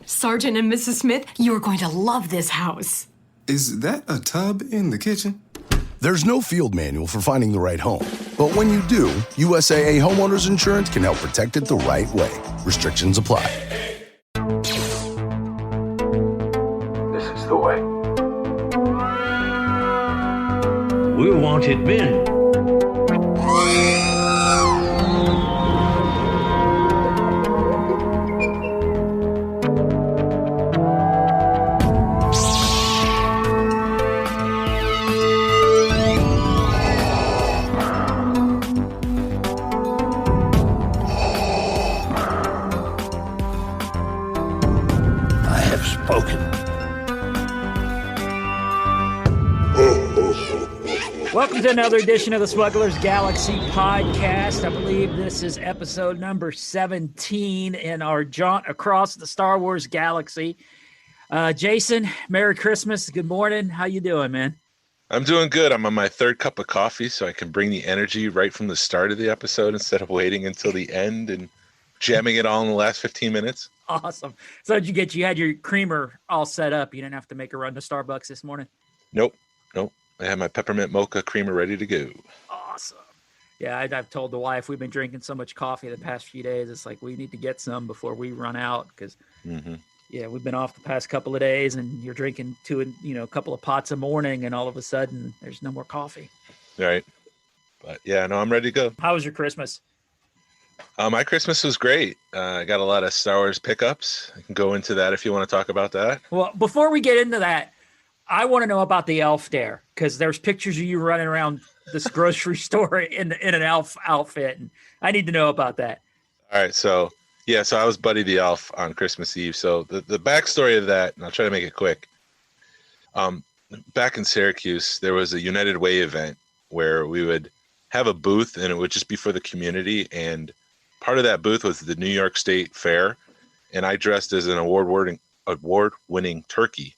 Sergeant and Mrs. Smith, you're going to love this house. Is that a tub in the kitchen? There's no field manual for finding the right home. But when you do, USAA Homeowners Insurance can help protect it the right way. Restrictions apply. This is the way. We wanted men. Welcome to another edition of the Smuggler's Galaxy podcast. I believe this is episode number 17 in our jaunt across the Star Wars galaxy. Jason, Merry Christmas. Good morning. How you doing, man? I'm doing good. I'm on my third cup of coffee, so I can bring the energy right from the start of the episode instead of waiting until the end and jamming it all in the last 15 minutes. Awesome. So you had your creamer all set up. You didn't have to make a run to Starbucks this morning? Nope. I have my peppermint mocha creamer ready to go. Awesome. Yeah, I've told the wife we've been drinking so much coffee the past few days. It's like we need to get some before we run out because, yeah, we've been off the past couple of days, and you're drinking a couple of pots a morning, and all of a sudden there's no more coffee. Right. But yeah, no, I'm ready to go. How was your Christmas? My Christmas was great. I got a lot of Star Wars pickups. I can go into that if you want to talk about that. Well, before we get into that, I want to know about the elf dare, because there's pictures of you running around this grocery store in an elf outfit, and I need to know about that. All right, so I was Buddy the Elf on Christmas Eve. So the backstory of that, and I'll try to make it quick. Back in Syracuse, there was a United Way event where we would have a booth, and it would just be for the community. And part of that booth was the New York State Fair, and I dressed as an award-winning turkey.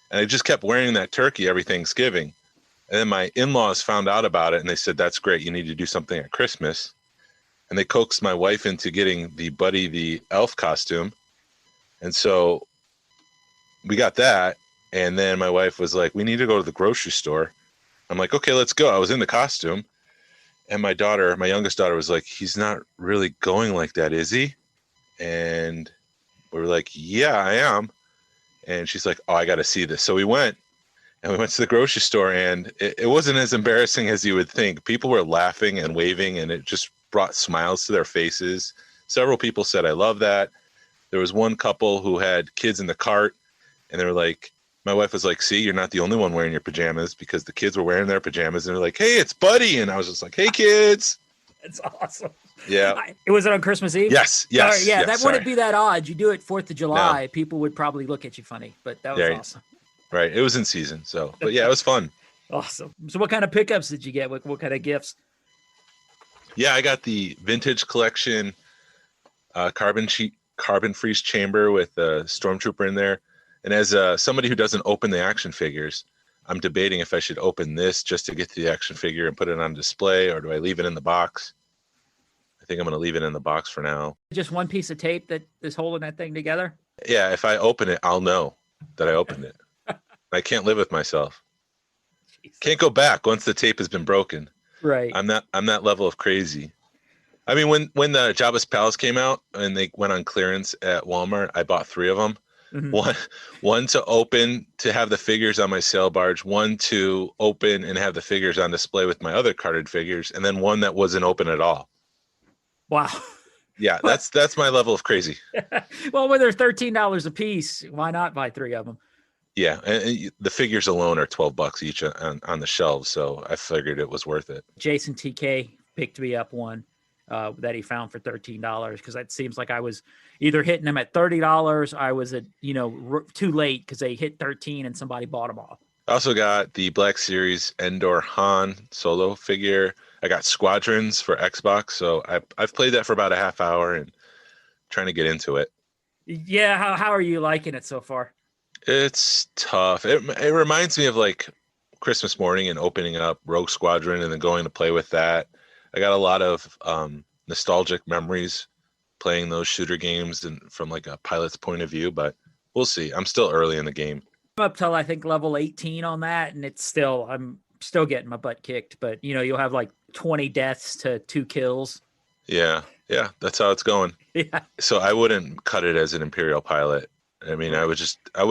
And I just kept wearing that turkey every Thanksgiving. And then my in-laws found out about it, and they said, that's great. You need to do something at Christmas. And they coaxed my wife into getting the Buddy the Elf costume. And so we got that. And then my wife was like, we need to go to the grocery store. I'm like, okay, let's go. I was in the costume. And my youngest daughter was like, he's not really going like that, is he? And we were like, yeah, I am. And she's like, oh, I got to see this. So we went to the grocery store, and it wasn't as embarrassing as you would think. People were laughing and waving, and it just brought smiles to their faces. Several people said, I love that. There was one couple who had kids in the cart, and they were like, my wife was like, see, you're not the only one wearing your pajamas, because the kids were wearing their pajamas, and they're like, hey, it's Buddy. And I was just like, hey, kids. That's awesome. Yeah. Was it on Christmas Eve? Yes. That wouldn't be that odd. You do it 4th of July, no. People would probably look at you funny, but that was awesome. Right. It was in season. So, but yeah, it was fun. Awesome. So what kind of pickups did you get? What kind of gifts? Yeah, I got the vintage collection carbon freeze chamber with a stormtrooper in there. And as somebody who doesn't open the action figures, I'm debating if I should open this just to get to the action figure and put it on display, or do I leave it in the box? I think I'm going to leave it in the box for now. Just one piece of tape that is holding that thing together? Yeah, if I open it, I'll know that I opened it. I can't live with myself. Jeez. Can't go back once the tape has been broken. Right. I'm that level of crazy. I mean, when the Jabba's Palace came out and they went on clearance at Walmart, I bought 3 of them. Mm-hmm. One to open to have the figures on my sail barge, one to open and have the figures on display with my other carded figures, and then one that wasn't open at all. Wow. Yeah, that's my level of crazy. Well, when they're $13 a piece, why not buy 3 of them? Yeah, and the figures alone are $12 each on the shelves, so I figured it was worth it. Jason TK picked me up one that he found for $13, because that seems like I was either hitting them at $30. I was at too late because they hit 13 and somebody bought them all. I also got the Black Series Endor Han solo figure. I got Squadrons for Xbox, so I've played that for about a half hour and trying to get into it. Yeah, how are you liking it so far? It's tough. It reminds me of like Christmas morning and opening up Rogue Squadron and then going to play with that. I got a lot of nostalgic memories playing those shooter games and from like a pilot's point of view, but We'll see. I'm still early in the game. I'm up till I think level 18 on that, and I'm still getting my butt kicked. But you'll have like 20 deaths to 2 kills. Yeah, that's how it's going. Yeah, So I wouldn't cut it as an Imperial pilot. I mean, I would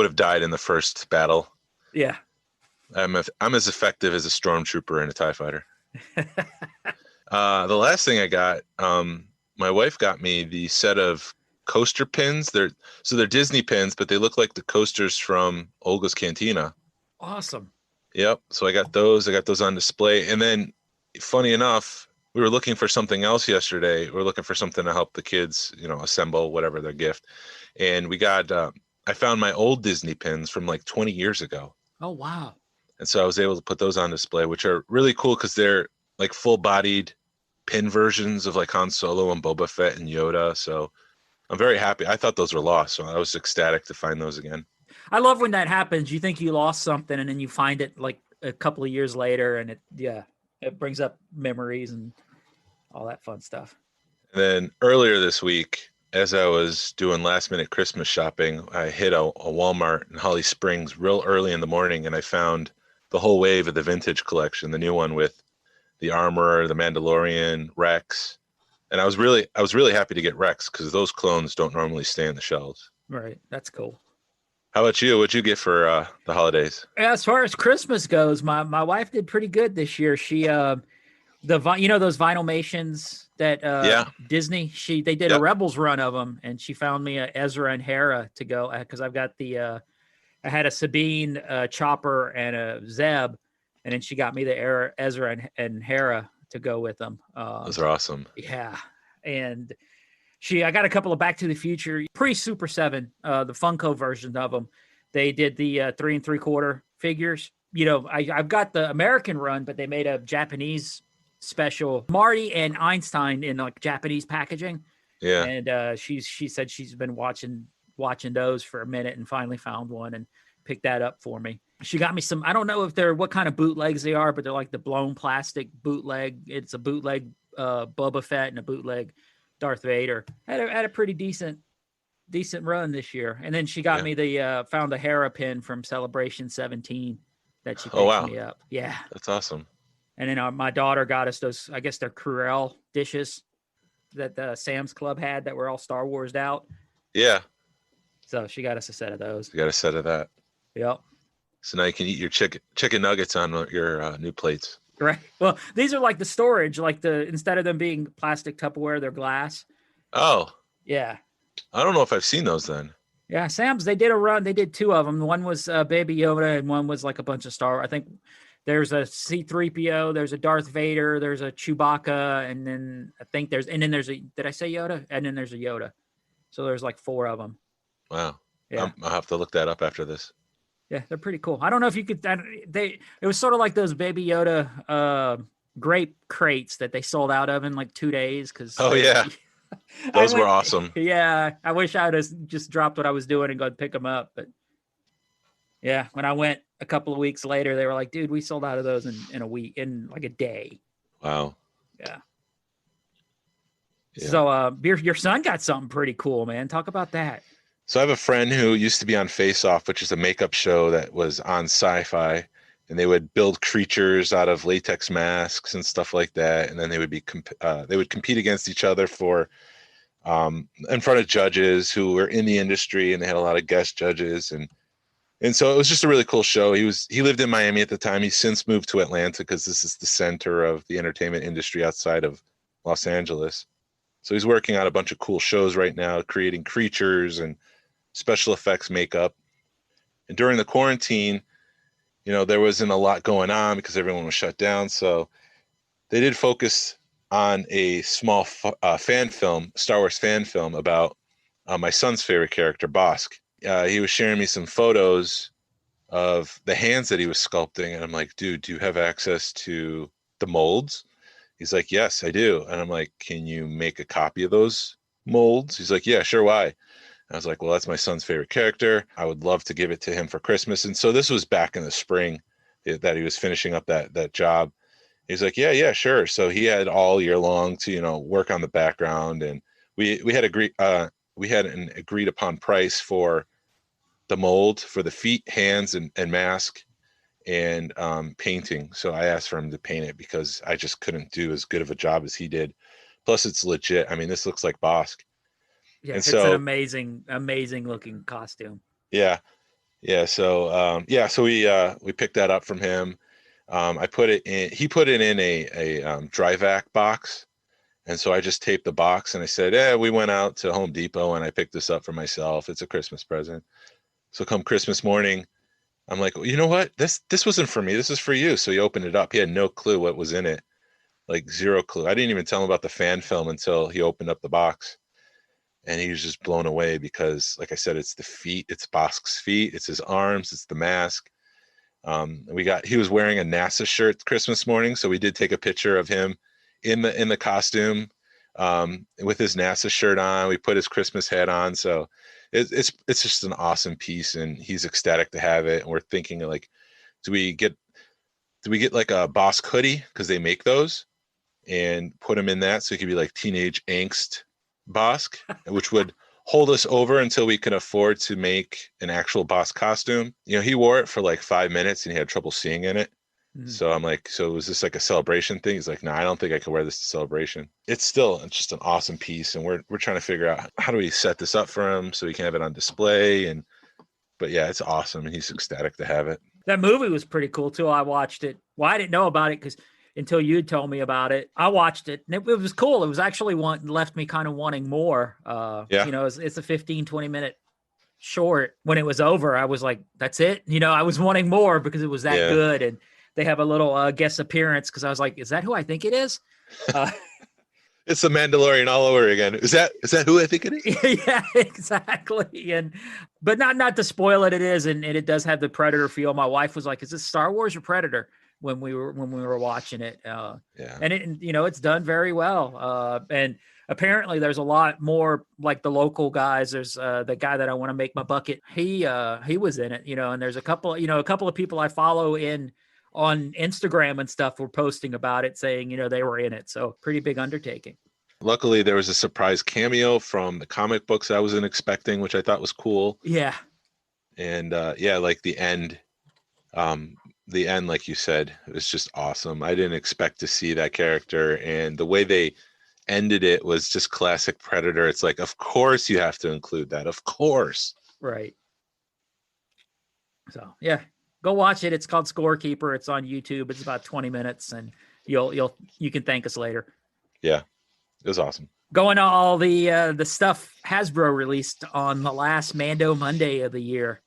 have died in the first battle. yeah. I'm as effective as a stormtrooper and a TIE fighter. The last thing I got, my wife got me the set of coaster pins. They're Disney pins, but they look like the coasters from Olga's Cantina. Awesome. Yep. So I got those. On display. And then, funny enough, we were looking for something else yesterday. We were looking for something to help the kids, assemble whatever their gift. And we got, I found my old Disney pins from like 20 years ago. Oh, wow. And so I was able to put those on display, which are really cool because they're like full-bodied pin versions of like Han Solo and Boba Fett and Yoda. So I'm very happy. I thought those were lost, so I was ecstatic to find those again. I love when that happens. You think you lost something, and then you find it like a couple of years later, and it brings up memories and all that fun stuff. And then earlier this week, as I was doing last-minute Christmas shopping, I hit a Walmart in Holly Springs real early in the morning, and I found the whole wave of the vintage collection, the new one with the Armorer, the Mandalorian, Rex. And I was really happy to get Rex because those clones don't normally stay on the shelves. Right. That's cool. How about you? What'd you get for the holidays? As far as Christmas goes, my wife did pretty good this year. She those Vinylmations that Disney, they did a Rebels run of them, and she found me a Ezra and Hera to go because I've got I had a Sabine, Chopper, and a Zeb, and then she got me the Ezra and Hera to go with them. Those are awesome. Yeah, and I got a couple of Back to the Future pre-Super 7, the Funko version of them. They did the 3 3/4 figures. I've got the American run, but they made a Japanese special, Marty and Einstein in like Japanese packaging. Yeah, and she said she's been watching those for a minute and finally found one and picked that up for me. She got me some, I don't know if they're what kind of bootlegs they are, but they're like the blown plastic bootleg. It's a bootleg Boba Fett and a bootleg Darth Vader. Had a pretty decent run this year. And then she got me found a Hera pin from Celebration 17 that she picked me up. Yeah. That's awesome. And then my daughter got us those, I guess they're Cruel dishes that the Sam's Club had that were all Star Wars'd out. Yeah. So she got us a set of those. You got a set of that. Yep. So now you can eat your chicken nuggets on your new plates. Right. Well, these are like the storage, instead of them being plastic Tupperware, they're glass. Oh. Yeah. I don't know if I've seen those then. Yeah, Sam's, they did a run. They did 2 of them. One was Baby Yoda, and one was like a bunch of Star Wars. I think there's a C-3PO, there's a Darth Vader, there's a Chewbacca, and then there's a, did I say Yoda? And then there's a Yoda. So there's like 4 of them. Wow. Yeah. I'll have to look that up after this. Yeah, they're pretty cool. I don't know if you could. It was sort of like those Baby Yoda grape crates that they sold out of in like 2 days. Those were awesome. Yeah, I wish I would have just dropped what I was doing and go pick them up. But yeah, when I went a couple of weeks later, they were like, "Dude, we sold out of those in a week, in like a day." Wow. Yeah. So your son got something pretty cool, man. Talk about that. So I have a friend who used to be on Face Off, which is a makeup show that was on Sci-Fi, and they would build creatures out of latex masks and stuff like that, and then they would they would compete against each other for in front of judges who were in the industry, and they had a lot of guest judges, and so it was just a really cool show. He lived in Miami at the time. He's since moved to Atlanta because this is the center of the entertainment industry outside of Los Angeles. So he's working on a bunch of cool shows right now, creating creatures and special effects makeup. And during the quarantine, there wasn't a lot going on because everyone was shut down. So they did focus on a small fan film, Star Wars fan film about my son's favorite character, Bosk. He was sharing me some photos of the hands that he was sculpting. And I'm like, dude, do you have access to the molds? He's like, yes, I do. And I'm like, can you make a copy of those molds? He's like, yeah, sure. Why? I was like, well, that's my son's favorite character. I would love to give it to him for Christmas. And so this was back in the spring that he was finishing up that job. He's like, yeah, sure. So he had all year long to, work on the background. And we had an agreed upon price for the mold for the feet, hands, and mask, and painting. So I asked for him to paint it because I just couldn't do as good of a job as he did. Plus, it's legit. I mean, this looks like Bosk. Yeah, And it's so, an amazing looking costume. yeah. So so we picked that up from him. I put it in. He put it in a dry vac box, and so I just taped the box. And I said, we went out to Home Depot, and I picked this up for myself. It's a Christmas present. So come Christmas morning, I'm like, well, you know what? This wasn't for me. This is for you. So he opened it up. He had no clue what was in it, like zero clue. I didn't even tell him about the fan film until he opened up the box. And he was just blown away because, like I said, it's the feet, it's Bosk's feet, it's his arms, it's the mask. He was wearing a NASA shirt Christmas morning, so we did take a picture of him in the costume with his NASA shirt on. We put his Christmas hat on, so it's just an awesome piece, and he's ecstatic to have it. And we're thinking like, do we get like a Bosk hoodie because they make those, and put him in that so he could be like teenage angst Bosk, which would hold us over until we could afford to make an actual Bosk costume. You know, he wore it for like 5 minutes and he had trouble seeing in it. Mm-hmm. So I'm like, so was this like a celebration thing? He's like, no, I don't think I can wear this to celebration. It's just an awesome piece, and we're trying to figure out how do we set this up for him so he can have it on display. But yeah, it's awesome, and he's ecstatic to have it. That movie was pretty cool too. I watched it. Well, I didn't know about it because until you told me about it, I watched it, and it was cool. It was actually left me kind of wanting more. You know, it's a 15-20 minute short. When it was over, I was like, that's it. You know, I was wanting more because it was that good. And they have a little guest appearance because I was like, is that who I think it is? It's the Mandalorian all over again. Is that who I think it is? Yeah, exactly. But not to spoil it, it is, and it does have the Predator feel. My wife was like, is this Star Wars or Predator? When we were watching it. And it, you know, it's done very well. And apparently there's a lot more, like the local guys. There's the guy that I want to make my bucket. He was in it, you know, and there's a couple of people I follow on Instagram and stuff were posting about it saying, you know, they were in it. So pretty big undertaking. Luckily there was a surprise cameo from the comic books I wasn't expecting, which I thought was cool. Yeah. And like the end, like you said, it was just awesome. I didn't expect to see that character, and the way they ended it was just classic Predator. It's like, of course you have to include that. Of course. Right. So yeah, go watch it. It's called Scorekeeper. It's on YouTube. It's about 20 minutes, and you can thank us later. Yeah, it was awesome. Going to all the stuff Hasbro released on the last Mando Monday of the year.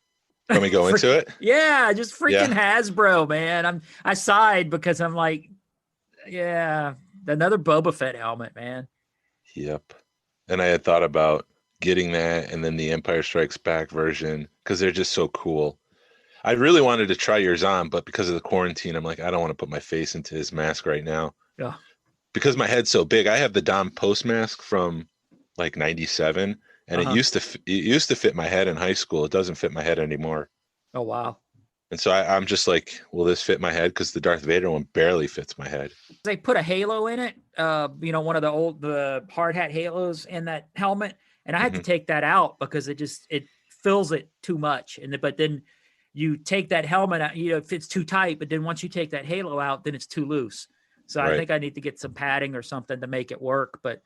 Can we go into it? Yeah, just freaking Hasbro, man. I sighed because I'm like, yeah, another Boba Fett helmet, man. Yep. And I had thought about getting that and then the Empire Strikes Back version because they're just so cool. I really wanted to try yours on, but because of the quarantine, I'm like, I don't want to put my face into his mask right now. Yeah. Because my head's so big. I have the Dom Post mask from like 97. And it used to fit my head in high school. It doesn't fit my head anymore. Oh, wow. And so I'm just like, will this fit my head? Because the Darth Vader one barely fits my head. They put a halo in it, you know, one of the hard hat halos in that helmet. And I had to take that out because it fills it too much. But then you take that helmet out, you know, it fits too tight. But then once you take that halo out, then it's too loose. So I think I need to get some padding or something to make it work. But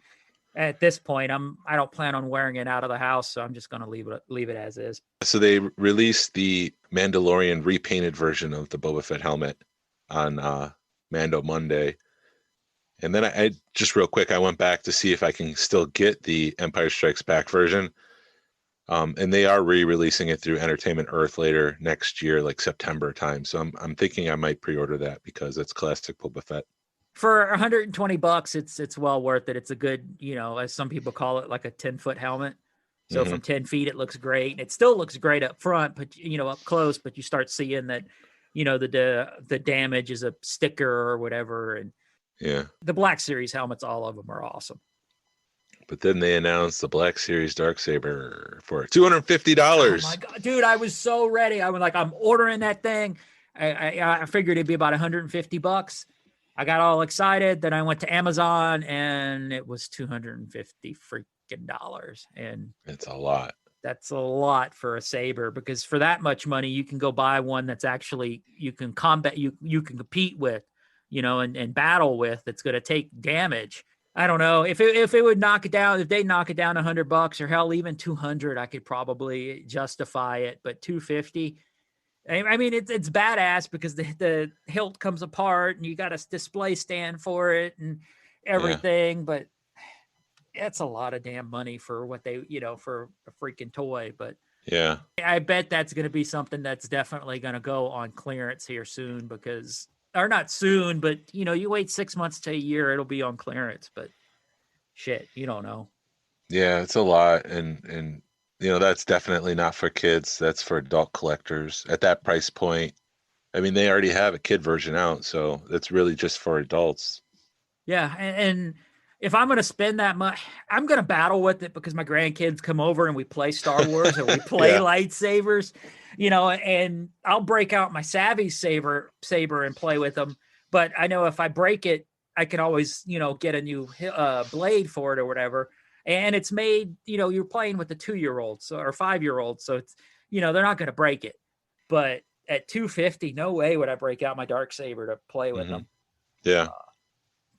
at this point, I don't plan on wearing it out of the house, so I'm just going to leave it as is. So they released the Mandalorian repainted version of the Boba Fett helmet on Mando Monday. And then I just real quick, I went back to see if I can still get the Empire Strikes Back version. And they are re-releasing it through Entertainment Earth later next year, like September time. So I'm thinking I might pre-order that because it's classic Boba Fett. For $120, it's well worth it. It's a good, you know, as some people call it, like a 10-foot helmet. So from 10 feet, it looks great. It still looks great up front, but you know, up close, but you start seeing that, you know, the damage is a sticker or whatever. And the Black Series helmets, all of them are awesome. But then they announced the Black Series Darksaber for $250. Oh my God, dude, I was so ready. I was like, I'm ordering that thing. I figured it'd be about $150. I got all excited. Then I went to Amazon and it was $250 freaking dollars. And it's a lot. That's a lot for a saber, because for that much money, you can go buy one that's actually you can combat, you can compete with, and battle with. That's going to take damage. I don't know if it would knock it down. If they knock it down $100 or hell, even 200, I could probably justify it. But 250, I mean, it's badass because the hilt comes apart and you got a display stand for it and everything. But it's a lot of damn money for what they, for a freaking toy. But Yeah. I bet that's going to be something that's definitely going to go on clearance here soon, or not soon, but you wait 6 months to a year, it'll be on clearance. But shit, you don't know. Yeah, it's a lot. And that's definitely not for kids. That's for adult collectors at that price point. I mean, they already have a kid version out, so it's really just for adults. Yeah. And if I'm going to spend that much, I'm going to battle with it because my grandkids come over and we play Star Wars and we play lightsabers, and I'll break out my Savvy saber and play with them. But I know if I break it, I can always, get a new blade for it or whatever. And it's made, you're playing with the 2-year-olds or 5-year-olds. So it's, they're not going to break it. But at $250, no way would I break out my dark saber to play with them. Yeah.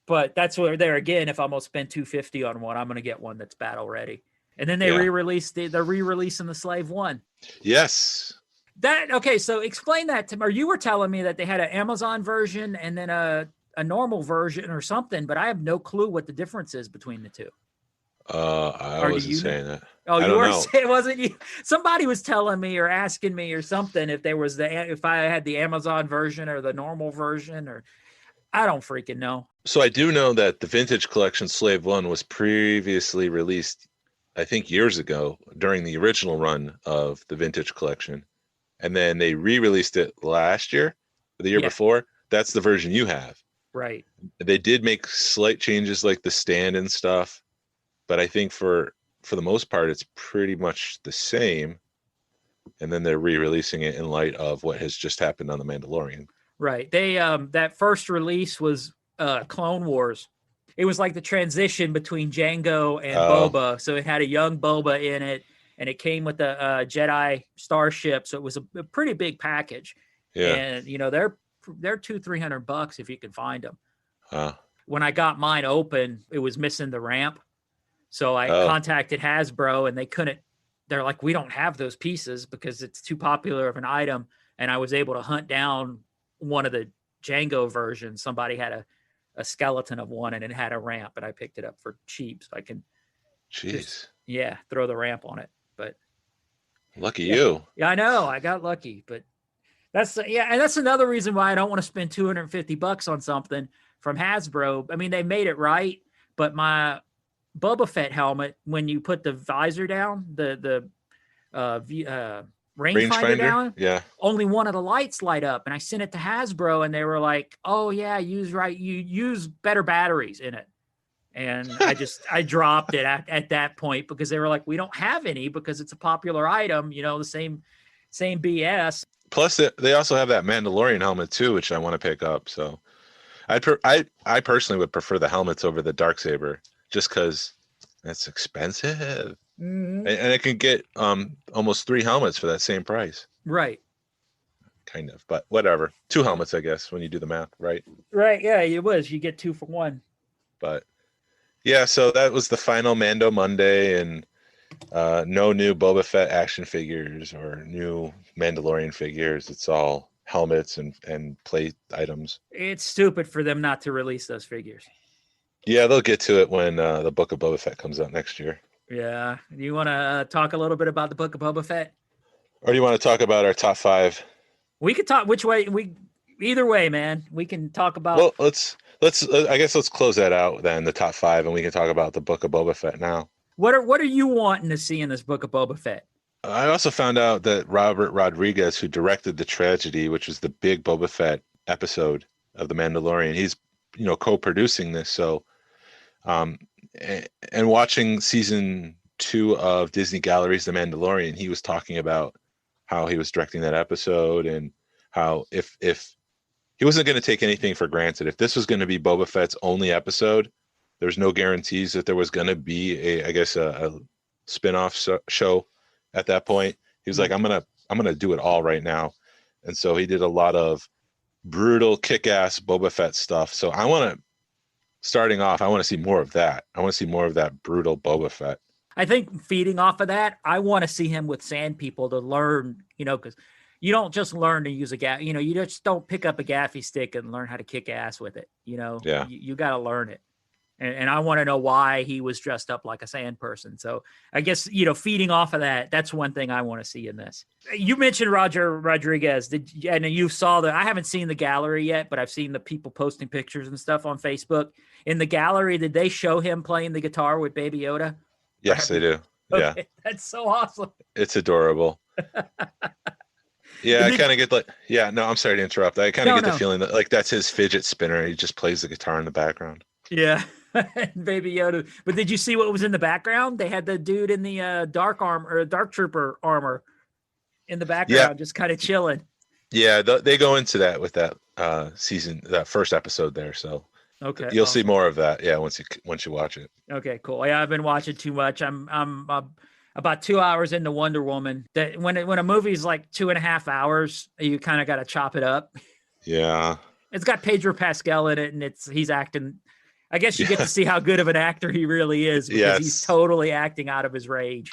But that's where there again, if I'm going to spend $250 on one, I'm going to get one that's battle ready. And then they're re-releasing the Slave One. Yes. Okay. So explain that to me. Or you were telling me that they had an Amazon version and then a normal version or something, but I have no clue what the difference is between the two. I wasn't saying that. Oh, you were saying, wasn't you? Somebody was telling me or asking me or something if I had the Amazon version or the normal version, or I don't freaking know. So I do know that the Vintage Collection Slave One was previously released, I think years ago during the original run of the Vintage Collection. And then they re-released it last year, or the year before. That's the version you have. Right. They did make slight changes like the stand and stuff. But I think for the most part, it's pretty much the same. And then they're re-releasing it in light of what has just happened on The Mandalorian. Right. They that first release was Clone Wars. It was like the transition between Jango and Boba. So it had a young Boba in it, and it came with a Jedi starship. So it was a pretty big package. Yeah. And they're $200-$300 if you can find them. When I got mine open, it was missing the ramp. So I contacted Hasbro and they couldn't. They're like, we don't have those pieces because it's too popular of an item. And I was able to hunt down one of the Jango versions. Somebody had a skeleton of one and it had a ramp, and I picked it up for cheap. So I can throw the ramp on it. But lucky you. Yeah, I know. I got lucky, but and that's another reason why I don't want to spend $250 on something from Hasbro. I mean, they made it right, but my Boba Fett helmet, when you put the visor down, the rangefinder down, only one of the lights light up. And I sent it to Hasbro and they were like, oh yeah, you use better batteries in it. And I dropped it at that point because they were like, we don't have any because it's a popular item, the same BS. Plus they also have that Mandalorian helmet too, which I want to pick up. So I personally would prefer the helmets over the Darksaber just because that's expensive. Mm-hmm. And I can get almost 3 helmets for that same price. Right. Kind of, but whatever. 2 helmets, I guess, when you do the math, right? Right. Yeah, it was. You get 2 for 1. But yeah, so that was the final Mando Monday, and no new Boba Fett action figures or new Mandalorian figures. It's all helmets and plate items. It's stupid for them not to release those figures. Yeah, they'll get to it when the Book of Boba Fett comes out next year. Yeah. Do you want to talk a little bit about the Book of Boba Fett? Or do you want to talk about our top 5? We could talk which way either way, man. We can talk about. Well, let's close that out then, the top 5, and we can talk about the Book of Boba Fett now. What are you wanting to see in this Book of Boba Fett? I also found out that Robert Rodriguez, who directed The Tragedy, which was the big Boba Fett episode of The Mandalorian, he's co-producing this. So and watching season 2 of Disney Gallery's The Mandalorian, he was talking about how he was directing that episode and how if he wasn't going to take anything for granted. If this was going to be Boba Fett's only episode, there's no guarantees that there was going to be a spin-off show at that point. He was like, I'm gonna do it all right now. And so he did a lot of brutal, kick-ass Boba Fett stuff. So starting off, I want to see more of that. I want to see more of that brutal Boba Fett. I think feeding off of that, I want to see him with sand people to learn, because you don't just learn to use a gaff. You just don't pick up a gaffy stick and learn how to kick ass with it. Yeah. You got to learn it. And I want to know why he was dressed up like a sand person. So I guess, feeding off of that, that's one thing I want to see in this. You mentioned Roger Rodriguez. And you saw I haven't seen the gallery yet, but I've seen the people posting pictures and stuff on Facebook. In the gallery, did they show him playing the guitar with Baby Yoda? Yes, they do. Okay, Yeah. that's so awesome. It's adorable. Yeah, I kind of get I'm sorry to interrupt. I kind of get the feeling that like that's his fidget spinner. He just plays the guitar in the background. Yeah. Baby Yoda. But did you see what was in the background? They had the dude in the dark trooper armor in the background, just kind of chilling. Yeah, they go into that with that season, that first episode there. So okay, you'll see more of that. Yeah, once you watch it. Okay, cool. Yeah, I've been watching too much. I'm about 2 hours into Wonder Woman. That when a movie's like 2.5 hours, you kind of got to chop it up. Yeah, it's got Pedro Pascal in it, and he's acting. I guess you get to see how good of an actor he really is because he's totally acting out of his rage.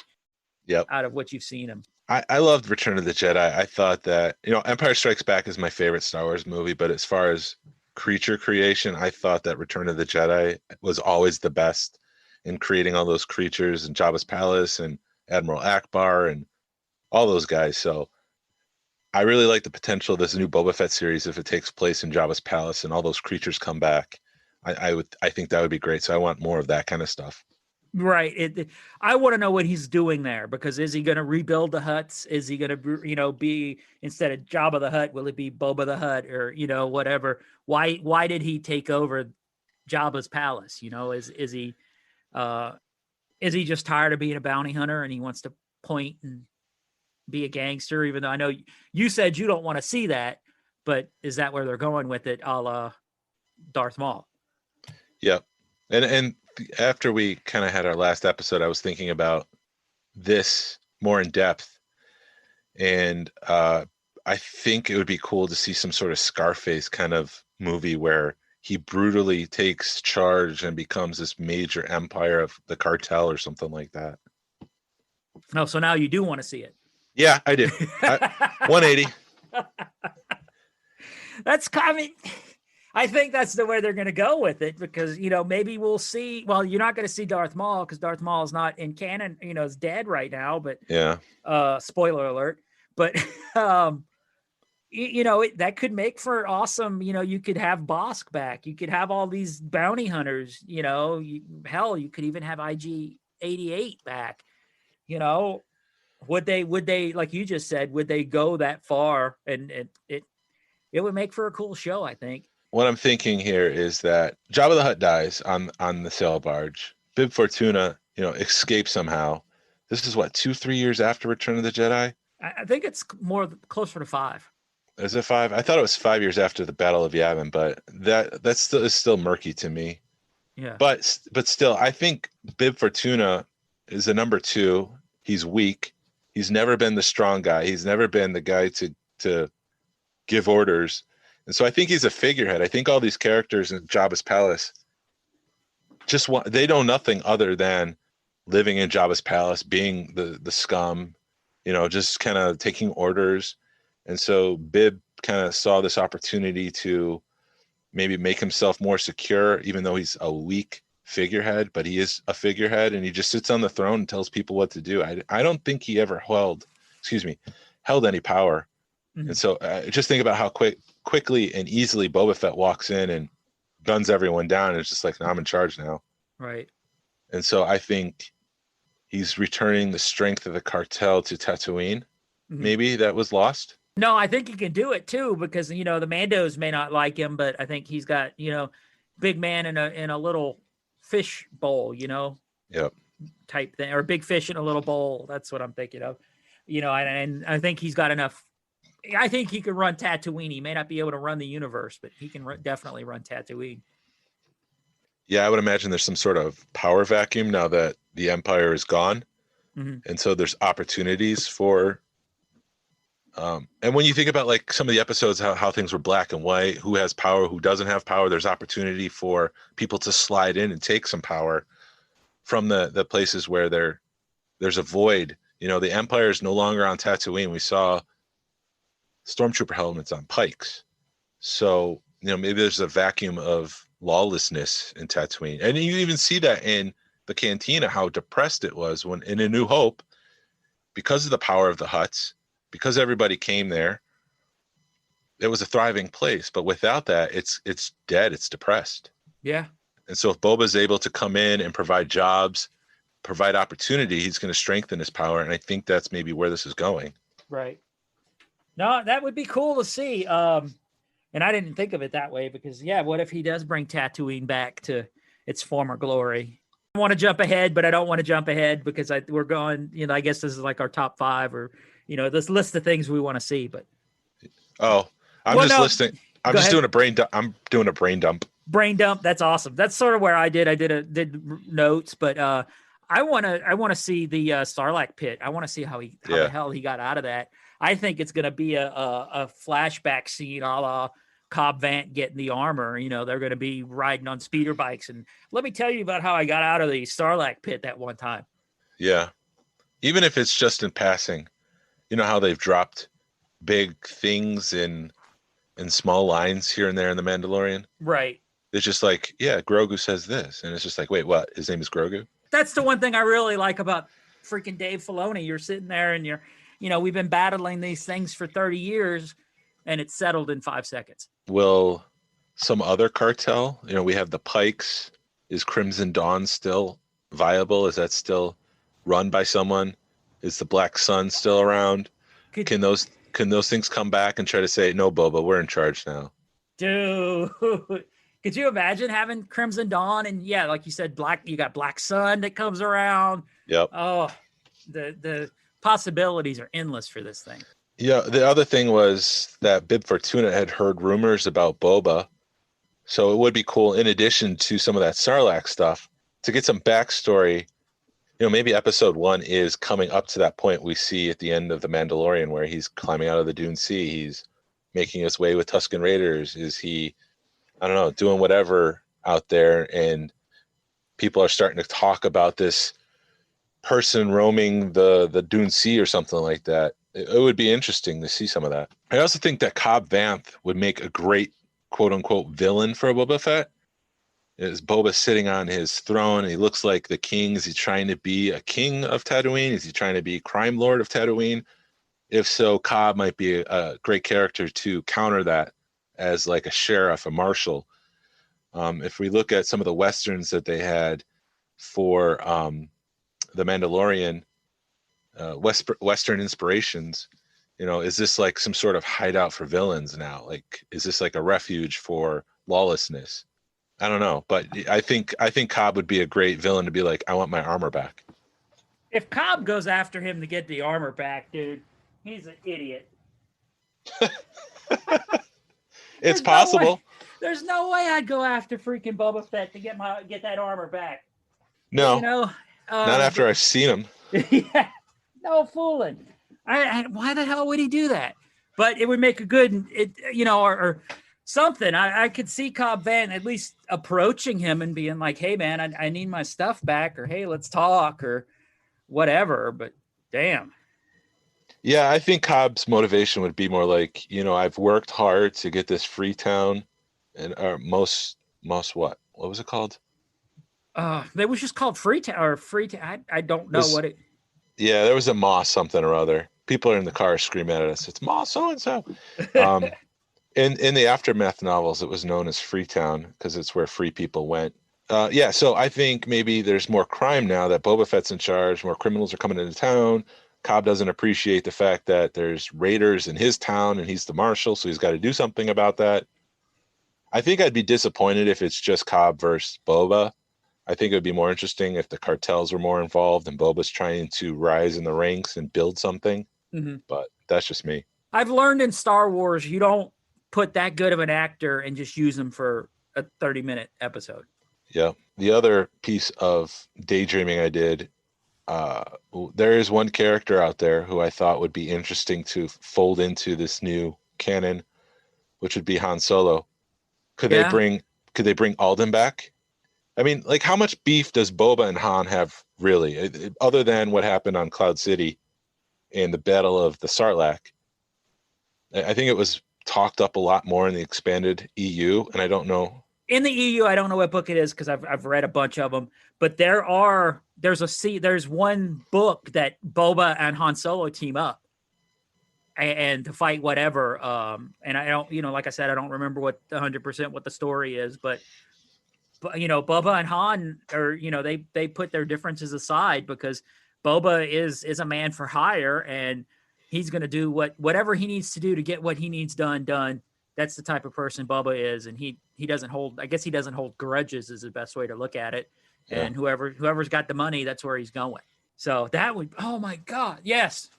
Yep. Out of what you've seen him. I loved Return of the Jedi. I thought that, Empire Strikes Back is my favorite Star Wars movie, but as far as creature creation, I thought that Return of the Jedi was always the best in creating all those creatures and Jabba's palace and Admiral Akbar and all those guys. So I really like the potential of this new Boba Fett series if it takes place in Jabba's palace and all those creatures come back. I think that would be great. So I want more of that kind of stuff. Right. I want to know what he's doing there, because is he going to rebuild the huts? Is he going to, be, instead of Jabba the Hutt, will it be Boba the Hutt or, whatever? Why did he take over Jabba's palace? Is he just tired of being a bounty hunter and he wants to point and be a gangster? Even though I know you said you don't want to see that, but is that where they're going with it, a la Darth Maul? Yep. And after we kind of had our last episode, I was thinking about this more in depth. And I think it would be cool to see some sort of Scarface kind of movie where he brutally takes charge and becomes this major empire of the cartel or something like that. No, so now you do want to see it. Yeah, I do. 180. I think that's the way they're going to go with it, because, maybe we'll see. Well, you're not going to see Darth Maul because Darth Maul is not in canon, is dead right now. But yeah, spoiler alert. But, that could make for awesome. You could have Bosk back. You could have all these bounty hunters. Hell, you could even have IG-88 back. Would they, like you just said, would they go that far? And it would make for a cool show, I think. What I'm thinking here is that Jabba the Hutt dies on the sail barge. Bib Fortuna, escapes somehow. This is what, 2-3 years after Return of the Jedi? I think it's closer to 5. Is it 5? I thought it was 5 years after the Battle of Yavin, but that still murky to me. Yeah. But still, I think Bib Fortuna is a number 2. He's weak. He's never been the strong guy. He's never been the guy to give orders. And so I think he's a figurehead. I think all these characters in Jabba's palace they know nothing other than living in Jabba's palace, being the scum, just kind of taking orders. And so Bib kind of saw this opportunity to maybe make himself more secure, even though he's a weak figurehead, but he is a figurehead and he just sits on the throne and tells people what to do. I don't think he ever held any power. Mm-hmm. And so just think about how quickly and easily Boba Fett walks in and guns everyone down. And it's just like, no, I'm in charge now. Right. And so I think he's returning the strength of the cartel to Tatooine. Mm-hmm. Maybe that was lost. No, I think he can do it too, because, the Mandos may not like him, but I think he's got, big man in a little fish bowl, Yep. type thing, or big fish in a little bowl. That's what I'm thinking of, and I think he's got enough. I think he can run Tatooine. He may not be able to run the universe, but he can definitely run Tatooine. Yeah, I would imagine there's some sort of power vacuum now that the Empire is gone. And so there's opportunities for, and when you think about like some of the episodes, how things were black and white, who has power, who doesn't have power, there's opportunity for people to slide in and take some power from the places where there's a void. You know, the Empire is no longer on Tatooine. We saw stormtrooper helmets on pikes. So, you know, maybe there's a vacuum of lawlessness in Tatooine. And you even see that in the cantina, how depressed it was when in A New Hope, because of the power of the Hutts, because everybody came there, it was a thriving place. But without that, it's dead, it's depressed. Yeah. And so if Boba's able to come in and provide jobs, provide opportunity, he's going to strengthen his power. And I think that's maybe where this is going. Right. No, that would be cool to see. And I didn't think of it that way because, yeah, what if he does bring Tatooine back to its former glory? I want to jump ahead, but I don't want to jump ahead because we're going, you know, I guess this is like our top 5 or, you know, this list of things we want to see. But I'm listing. I'm just doing a brain dump. I'm doing a brain dump. Brain dump. That's awesome. That's sort of where I did notes, but I want to see the Sarlacc pit. I want to see how the hell he got out of that. I think it's going to be a flashback scene, a la Cobb Vanth getting the armor. You know, they're going to be riding on speeder bikes, and let me tell you about how I got out of the Sarlacc pit that one time. Yeah, even if it's just in passing, you know how they've dropped big things in small lines here and there in The Mandalorian. Right. It's just like, yeah, Grogu says this, and it's just like, wait, what? His name is Grogu? That's the one thing I really like about freaking Dave Filoni. You're sitting there and we've been battling these things for 30 years and it's settled in 5 seconds. Will some other cartel, you know, we have the Pikes. Is Crimson Dawn still viable? Is that still run by someone? Is the Black Sun still around? Can those things come back and try to say, no, Boba, we're in charge now? Dude, could you imagine having Crimson Dawn and like you said, you got Black Sun that comes around. Yep. Oh, the possibilities are endless for this thing. Yeah. The other thing was that Bib Fortuna had heard rumors about Boba. So it would be cool, in addition to some of that Sarlacc stuff, to get some backstory. You know, maybe episode 1 is coming up to that point we see at the end of The Mandalorian where he's climbing out of the Dune Sea. He's making his way with Tusken Raiders. Is he, I don't know, doing whatever out there, and people are starting to talk about this person roaming the Dune Sea or something like that. It would be interesting to see some of that. I also think that Cobb Vanth would make a great quote-unquote villain for Boba Fett. Is Boba sitting on his throne and he looks like the king? Is he trying to be a king of Tatooine? Is he trying to be crime lord of Tatooine? If so, Cobb might be a great character to counter that as like a sheriff, a marshal. If we look at some of the westerns that they had for The Mandalorian, Western inspirations, you know, is this like some sort of hideout for villains now? Like, is this like a refuge for lawlessness? I don't know, but I think Cobb would be a great villain to be like, I want my armor back. If Cobb goes after him to get the armor back, dude, he's an idiot. It's possible. There's no way I'd go after freaking Boba Fett to get that armor back. No, you know, not after I've seen him. Yeah, no fooling. Why the hell would he do that? But it would make a good, or something. I could see Cobb Vanth at least approaching him and being like, hey, man, I need my stuff back, or hey, let's talk, or whatever. But damn. Yeah, I think Cobb's motivation would be more like, you know, I've worked hard to get this Freetown, and most what was it called? It was just called Freetown or Freetown. I don't know what it. Yeah, there was a Moss something or other. People are in the car screaming at us. It's Moss so and so. In the Aftermath novels, it was known as Freetown because it's where free people went. So I think maybe there's more crime now that Boba Fett's in charge. More criminals are coming into town. Cobb doesn't appreciate the fact that there's raiders in his town and he's the marshal, so he's got to do something about that. I think I'd be disappointed if it's just Cobb versus Boba. I think it would be more interesting if the cartels were more involved and Boba's trying to rise in the ranks and build something. Mm-hmm. But that's just me. I've learned in Star Wars, you don't put that good of an actor and just use him for a 30-minute episode. Yeah. The other piece of daydreaming I did there is one character out there who I thought would be interesting to fold into this new canon, which would be Han Solo. Could they bring Alden back? I mean, like, how much beef does Boba and Han have really, other than what happened on Cloud City and the Battle of the Sarlacc? I think it was talked up a lot more in the expanded EU, and I don't know. In the EU, I don't know what book it is because I've read a bunch of them, but there's one book that Boba and Han Solo team up and to fight whatever. And I don't, like I said, I don't remember what 100% what the story is, but Boba and Han are, they put their differences aside because Boba is a man for hire, and he's going to do whatever he needs to do to get what he needs done. That's the type of person Boba is, and he doesn't hold grudges is the best way to look at it. Yeah. And whoever's got the money, that's where he's going. So that would, oh my God, yes.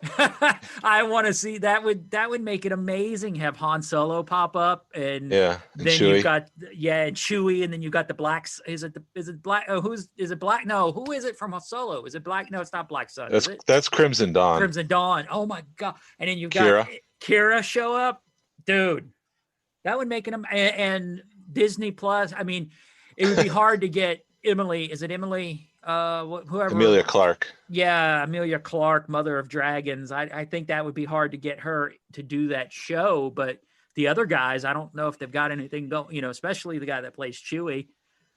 I want to see that would make it amazing. Have Han Solo pop up, and then Chewie. You've got and Chewie, and then you got the blacks. Is it black? Oh, is it black? No, who is it from Han Solo? Is it black? No, it's not Black Sun. That's Crimson Dawn. Crimson Dawn. Oh my God! And then you've got Kira show up, dude. That would make it and Disney Plus. I mean, it would be hard to get Emily. Is it Emily? Whoever. Emilia Clarke. Yeah, Emilia Clarke, Mother of Dragons. I think that would be hard to get her to do that show. But the other guys, I don't know if they've got anything going. Especially the guy that plays Chewie.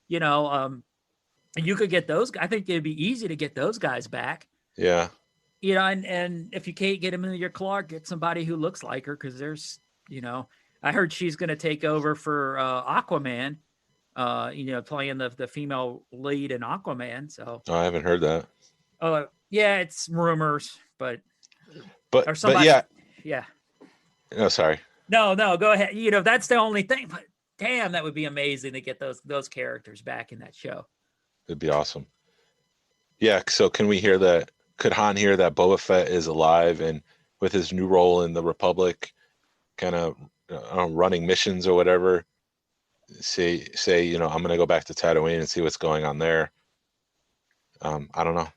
You could get those. I think it'd be easy to get those guys back. Yeah. And if you can't get Emilia Clarke, get somebody who looks like her, because there's, I heard she's going to take over for Aquaman. Playing the female lead in Aquaman. So I haven't heard that. Oh yeah, it's rumors, but yeah. No, sorry. No, go ahead. That's the only thing. But damn, that would be amazing to get those characters back in that show. It'd be awesome. Yeah. So can we hear that? Could Han hear that Boba Fett is alive and with his new role in the Republic, kind of running missions or whatever? Say, I'm going to go back to Tatooine and see what's going on there. I don't know.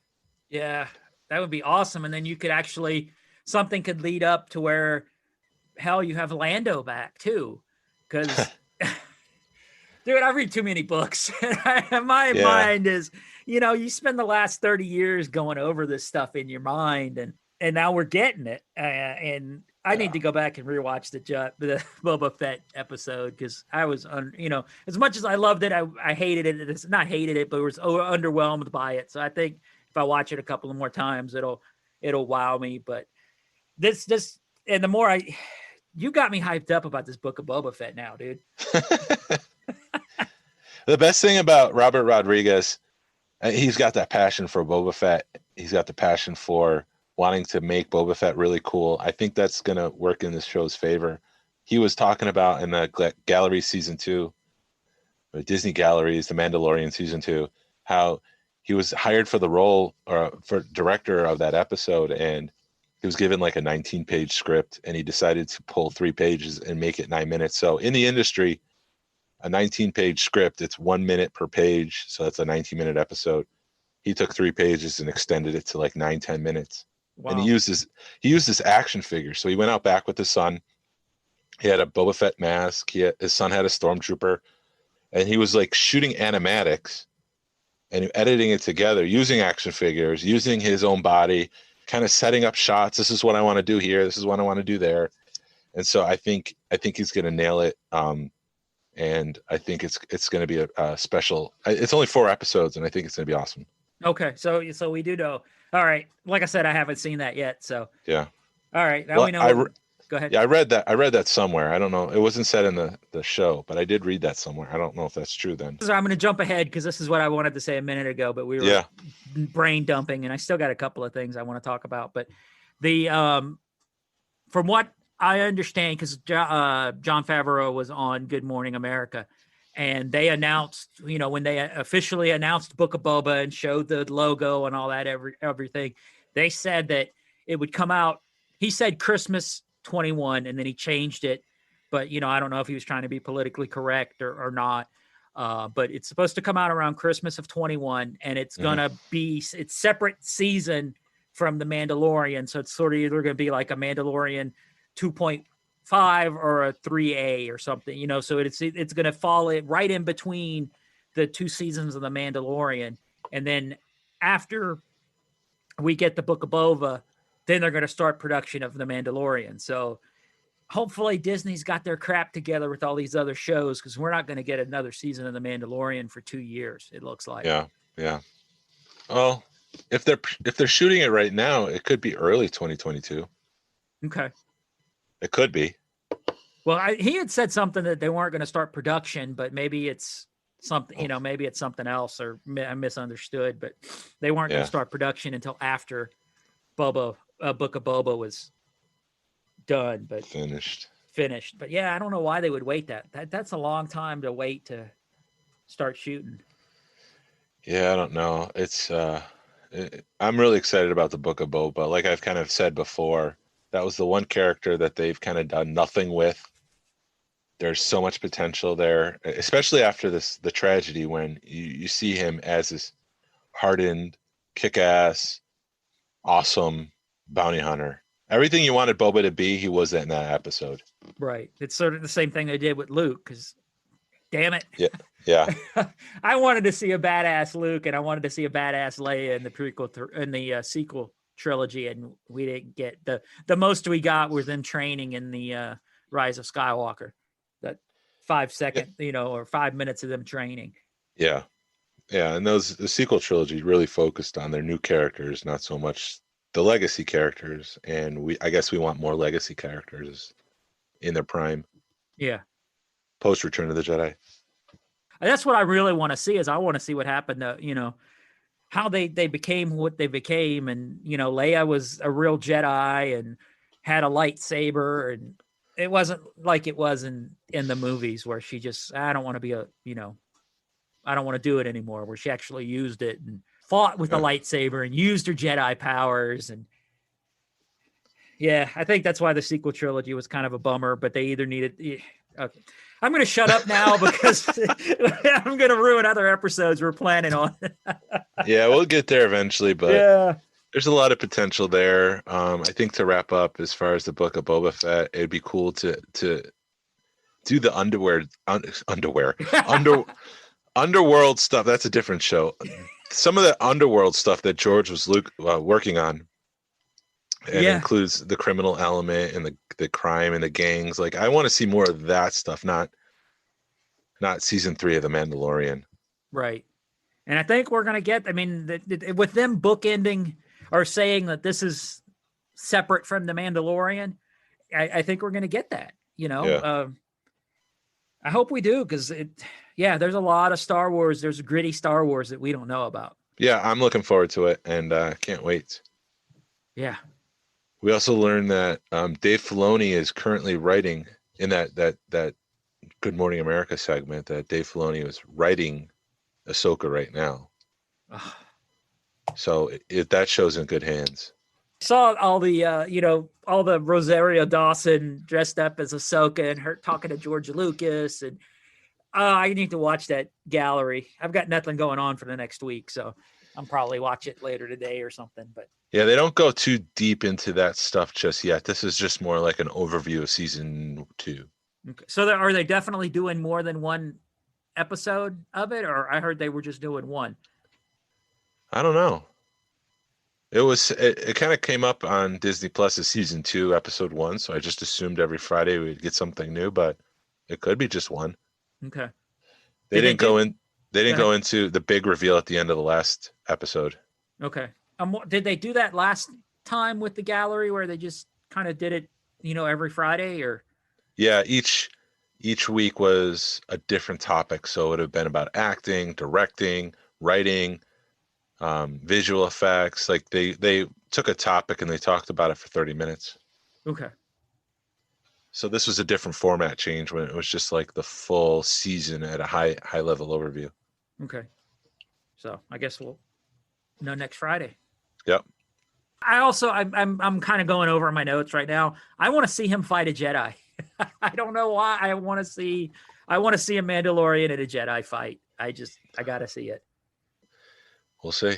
Yeah, that would be awesome. And then you could something could lead up to where, hell, you have Lando back too. Because, dude, I read too many books. My mind is, you spend the last 30 years going over this stuff in your mind, and now we're getting it. And I need to go back and rewatch the Boba Fett episode, because I was, as much as I loved it, I hated it. It's not hated it, but was underwhelmed by it. So I think if I watch it a couple of more times, it'll wow me. But this, and the more you got me hyped up about this Book of Boba Fett now, dude. The best thing about Robert Rodriguez, he's got that passion for Boba Fett. He's got the passion for wanting to make Boba Fett really cool. I think that's going to work in this show's favor. He was talking about in the Gallery season 2, or Disney Galleries, The Mandalorian season 2, how he was hired for the role or for director of that episode, and he was given like a 19-page script, and he decided to pull 3 pages and make it 9 minutes. So in the industry, a 19-page script, it's 1 minute per page. So that's a 19-minute episode. He took 3 pages and extended it to like 9-10 minutes. Wow. And he used this action figure. So he went out back with his son. He had a Boba Fett mask. His son had a stormtrooper, and he was like shooting animatics and editing it together using action figures, using his own body, kind of setting up shots. This is what I want to do here. This is what I want to do there. And so I think he's going to nail it. And I think it's going to be a special. It's only 4 episodes, and I think it's going to be awesome. Okay, so we do know. All right, like I said, I haven't seen that yet. So yeah. All right, now we know. Go ahead. Yeah, I read that somewhere. I don't know. It wasn't said in the show, but I did read that somewhere. I don't know if that's true then. So I'm going to jump ahead because this is what I wanted to say a minute ago, but we were brain dumping, and I still got a couple of things I want to talk about. But the from what I understand, because Jon Favreau was on Good Morning America, and they announced, when they officially announced Book of Boba and showed the logo and all that, everything, they said that it would come out. He said Christmas 21, and then he changed it. But, I don't know if he was trying to be politically correct or not. But it's supposed to come out around Christmas of 21, and it's gonna be it's separate season from the Mandalorian. So it's sort of either gonna be like a Mandalorian 2.5 or a 3A or something, you know. So it's gonna fall right in between the two seasons of the Mandalorian, and then after we get the Book of Boba, then they're gonna start production of the Mandalorian. So hopefully Disney's got their crap together with all these other shows, because we're not going to get another season of The Mandalorian for 2 years, it looks like. Yeah. Well, if they're shooting it right now, it could be early 2022. Okay. It could be. Well, he had said something that they weren't going to start production, but maybe it's something, maybe it's something else, or I misunderstood, but they weren't going to start production until after Book of Boba was done, but finished. But yeah, I don't know why they would wait that's a long time to wait to start shooting. Yeah, I don't know. It's I'm really excited about the Book of Boba. Like I've kind of said before, that was the one character that they've kind of done nothing with. There's so much potential there, especially after the tragedy, when you see him as this hardened, kick-ass, awesome bounty hunter. Everything you wanted Boba to be, he was in that episode. Right. It's sort of the same thing they did with Luke, because damn it. Yeah. I wanted to see a badass Luke, and I wanted to see a badass Leia in the sequel trilogy, and we didn't get the most we got was them training in the Rise of Skywalker. That 5 second, or 5 minutes of them training. Yeah. Yeah, and the sequel trilogy really focused on their new characters, not so much the legacy characters, and I guess we want more legacy characters in their prime. Yeah. Post Return of the Jedi. That's what I really want to see. Is I want to see what happened to, how they became what they became, and Leia was a real Jedi and had a lightsaber, and it wasn't like it was in the movies where she just, I don't want to be I don't want to do it anymore, where she actually used it and fought with a lightsaber and used her Jedi powers. And yeah, I think that's why the sequel trilogy was kind of a bummer, but they either needed, okay. I'm going to shut up now because I'm going to ruin other episodes we're planning on. Yeah, we'll get there eventually, but there's a lot of potential there. I think to wrap up, as far as the Book of Boba Fett, it'd be cool to do the underworld stuff. That's a different show. Some of the underworld stuff that George was working on, and includes the criminal element and the crime and the gangs. Like, I want to see more of that stuff, not season 3 of The Mandalorian. Right. And I think we're going to get, with them bookending or saying that this is separate from The Mandalorian, I think we're going to get that, I hope we do, because there's a lot of Star Wars. There's gritty Star Wars that we don't know about. Yeah, I'm looking forward to it, and can't wait. Yeah. We also learned that Dave Filoni is currently writing in that Good Morning America segment, that Dave Filoni is writing Ahsoka right now. So that show's in good hands. Saw all the all the Rosario Dawson dressed up as Ahsoka and her talking to George Lucas, and I need to watch that gallery. I've got nothing going on for the next week, so I'm probably watch it later today or something. But yeah, they don't go too deep into that stuff just yet. This is just more like an overview of season 2. Okay. So are they definitely doing more than one episode of it, or I heard they were just doing one? I don't know. It kind of came up on Disney Plus as season 2, episode 1. So I just assumed every Friday we'd get something new, but it could be just one. Okay. They didn't go into the big reveal at the end of the last episode. Okay. Did they do that last time with the gallery where they just kind of did it, every Friday, or? Yeah, each week was a different topic. So it would have been about acting, directing, writing, visual effects. Like they took a topic and they talked about it for 30 minutes. Okay. So this was a different format change when it was just like the full season at a high level overview. Okay. So I guess we'll know next Friday. Yep. I'm kind of going over my notes right now. I want to see him fight a Jedi. I don't know why. I want to see a Mandalorian and a Jedi fight. I got to see it. We'll see.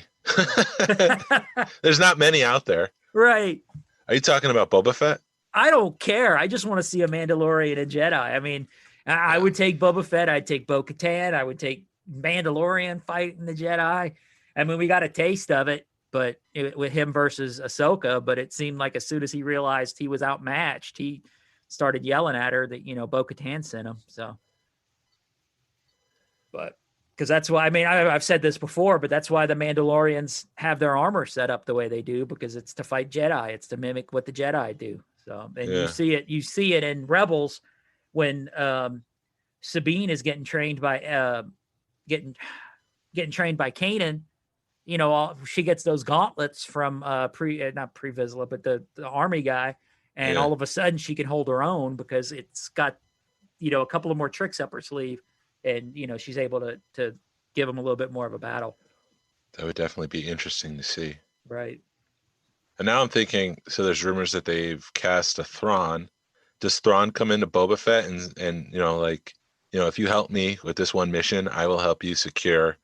There's not many out there. Right. Are you talking about Boba Fett? I don't care. I just want to see a Mandalorian and a Jedi. I mean, I would take Boba Fett. I'd take Bo-Katan. I would take Mandalorian fighting the Jedi. I mean, we got a taste of it, but with him versus Ahsoka. But it seemed like as soon as he realized he was outmatched, he started yelling at her that, Bo-Katan sent him. So, but because that's why, I mean, I've said this before, but that's why the Mandalorians have their armor set up the way they do, because it's to fight Jedi. It's to mimic what the Jedi do. So, and you see it in Rebels when Sabine is getting trained by getting trained by Kanan. She gets those gauntlets from not Pre Vizsla, but the army guy, and all of a sudden she can hold her own because it's got a couple of more tricks up her sleeve, and she's able to give him a little bit more of a battle. That would definitely be interesting to see. Right. And now I'm thinking, so there's rumors that they've cast a Thrawn. Does Thrawn come into Boba Fett and if you help me with this one mission, I will help you secure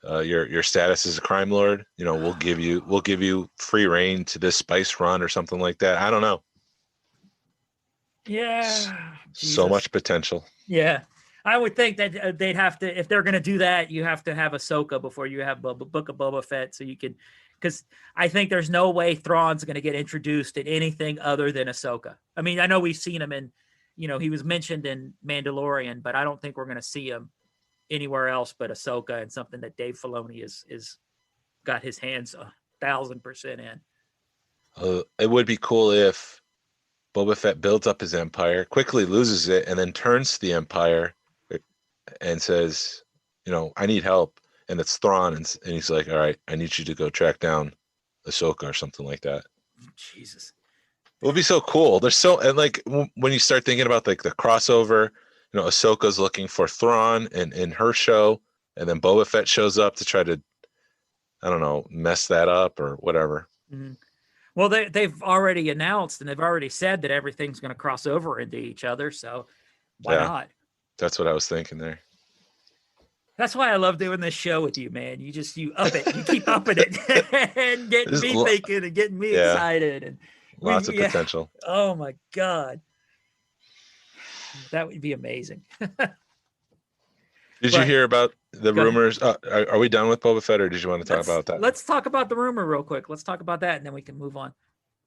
your status as a crime lord. We'll give you free reign to this spice run or something like that. I don't know. Yeah. So much potential. Yeah. I would think that they'd have to, if they're going to do that, you have to have Ahsoka before you have Book of Boba Fett, so you can, because I think there's no way Thrawn's going to get introduced in anything other than Ahsoka. I mean, I know we've seen him in, he was mentioned in Mandalorian, but I don't think we're going to see him anywhere else but Ahsoka, and something that Dave Filoni is got his hands 1,000% in. It would be cool if Boba Fett builds up his empire, quickly loses it, and then turns to the Empire and says, I need help. And it's Thrawn, and he's like, all right, I need you to go track down Ahsoka or something like that. Jesus. It would be so cool. There's and when you start thinking about the crossover, Ahsoka's looking for Thrawn in her show, and then Boba Fett shows up to try to, I don't know, mess that up or whatever. Mm-hmm. Well, they've already announced and they've already said that everything's going to cross over into each other. So why not? That's what I was thinking there. That's why I love doing this show with you, man. You up it. You keep upping it and getting me thinking and getting me excited. And lots of potential. Oh my God. That would be amazing. Did you hear about the rumors? Are we done with Boba Fett, or did you want to talk about that? Let's talk about the rumor real quick. Let's talk about that, and then we can move on.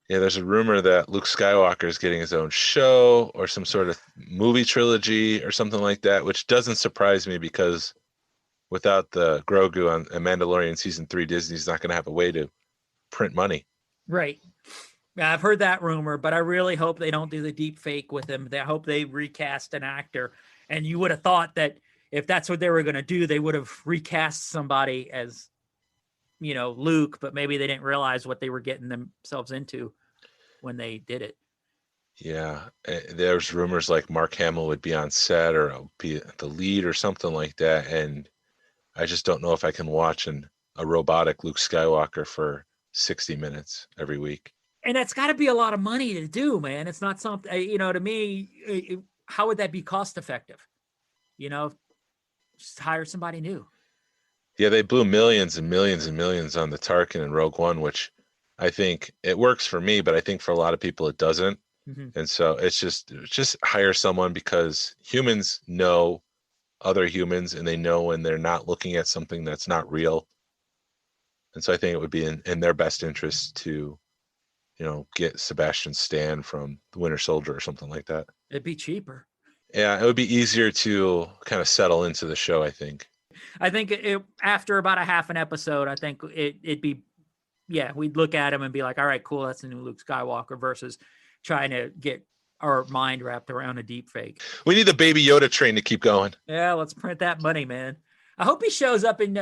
Yeah, there's a rumor that Luke Skywalker is getting his own show or some sort of movie trilogy or something like that, which doesn't surprise me because without the Grogu on Mandalorian season 3, Disney's not going to have a way to print money. Right. Yeah, I've heard that rumor, but I really hope they don't do the deep fake with him. I hope they recast an actor. And you would have thought that if that's what they were going to do, they would have recast somebody as, Luke, but maybe they didn't realize what they were getting themselves into when they did it. Yeah. There's rumors like Mark Hamill would be on set or be the lead or something like that. And I just don't know if I can watch a robotic Luke Skywalker for 60 minutes every week. And that's got to be a lot of money to do, man. It's not something, to me, how would that be cost effective? Just hire somebody new. Yeah, they blew millions and millions and millions on the Tarkin and Rogue One, which I think it works for me, but I think for a lot of people it doesn't. Mm-hmm. And so it's just hire someone, because humans know other humans and they know when they're not looking at something that's not real. And so I think it would be in their best interest to, get Sebastian Stan from The Winter Soldier or something like that. It'd be cheaper. Yeah, it would be easier to kind of settle into the show, I think. I think after about a half an episode, I think it'd be, we'd look at him and be like, all right, cool, that's the new Luke Skywalker, versus trying to get our mind wrapped around a deep fake. We need the Baby Yoda train to keep going. Yeah, let's print that money, man. I hope he shows up in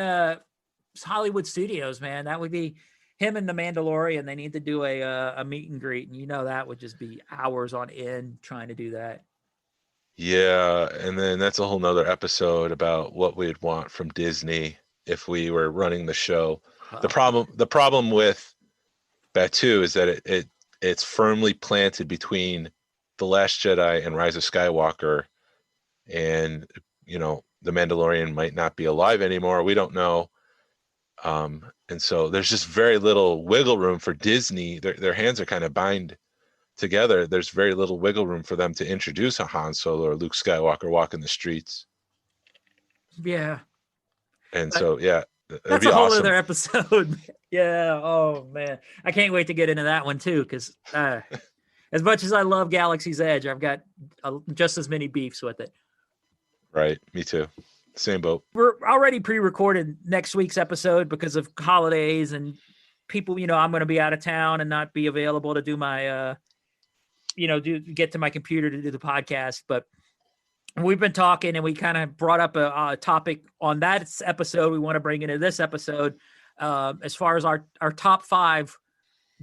Hollywood studios, man. That would be him and the Mandalorian. They need to do a meet and greet, and that would just be hours on end trying to do that. Yeah, and then that's a whole nother episode about what we'd want from Disney if we were running the show. The problem with Batuu is that it's firmly planted between The Last Jedi and Rise of Skywalker, and the Mandalorian might not be alive anymore. We don't know. And so there's just very little wiggle room for Disney. Their hands are kind of bind together. There's very little wiggle room for them to introduce a Han Solo or Luke Skywalker walking the streets. Yeah. And so, yeah, that's a whole other episode. Yeah. Oh man, I can't wait to get into that one too. Because as much as I love Galaxy's Edge, I've got just as many beefs with it. Right. Me too. Same boat. We're already pre-recorded next week's episode because of holidays and people. I'm going to be out of town and not be available to do my, get to my computer to do the podcast. But we've been talking and we kind of brought up a topic on that episode we want to bring into this episode as far as our top 5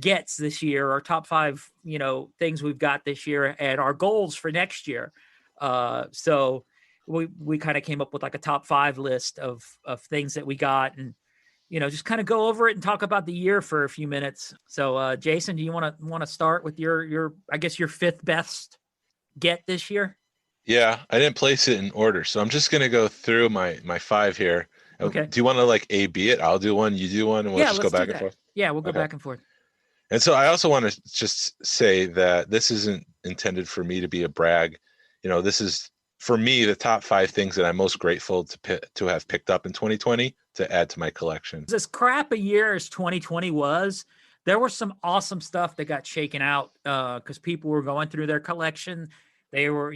gets this year, our top 5, things we've got this year and our goals for next year. So we kind of came up with like a top 5 list of things that we got and, just kind of go over it and talk about the year for a few minutes. So Jason, do you want to start with your, I guess your 5th best get this year? Yeah, I didn't place it in order, so I'm just gonna go through my 5 here. Okay. Do you want to like A/B it? I'll do one, you do one, and we'll just go back and forth. Yeah, we'll go back and forth. And so I also want to just say that this isn't intended for me to be a brag. This is for me the top 5 things that I'm most grateful to have picked up in 2020 to add to my collection. As crap a year as 2020 was, there was some awesome stuff that got shaken out because people were going through their collection. They were,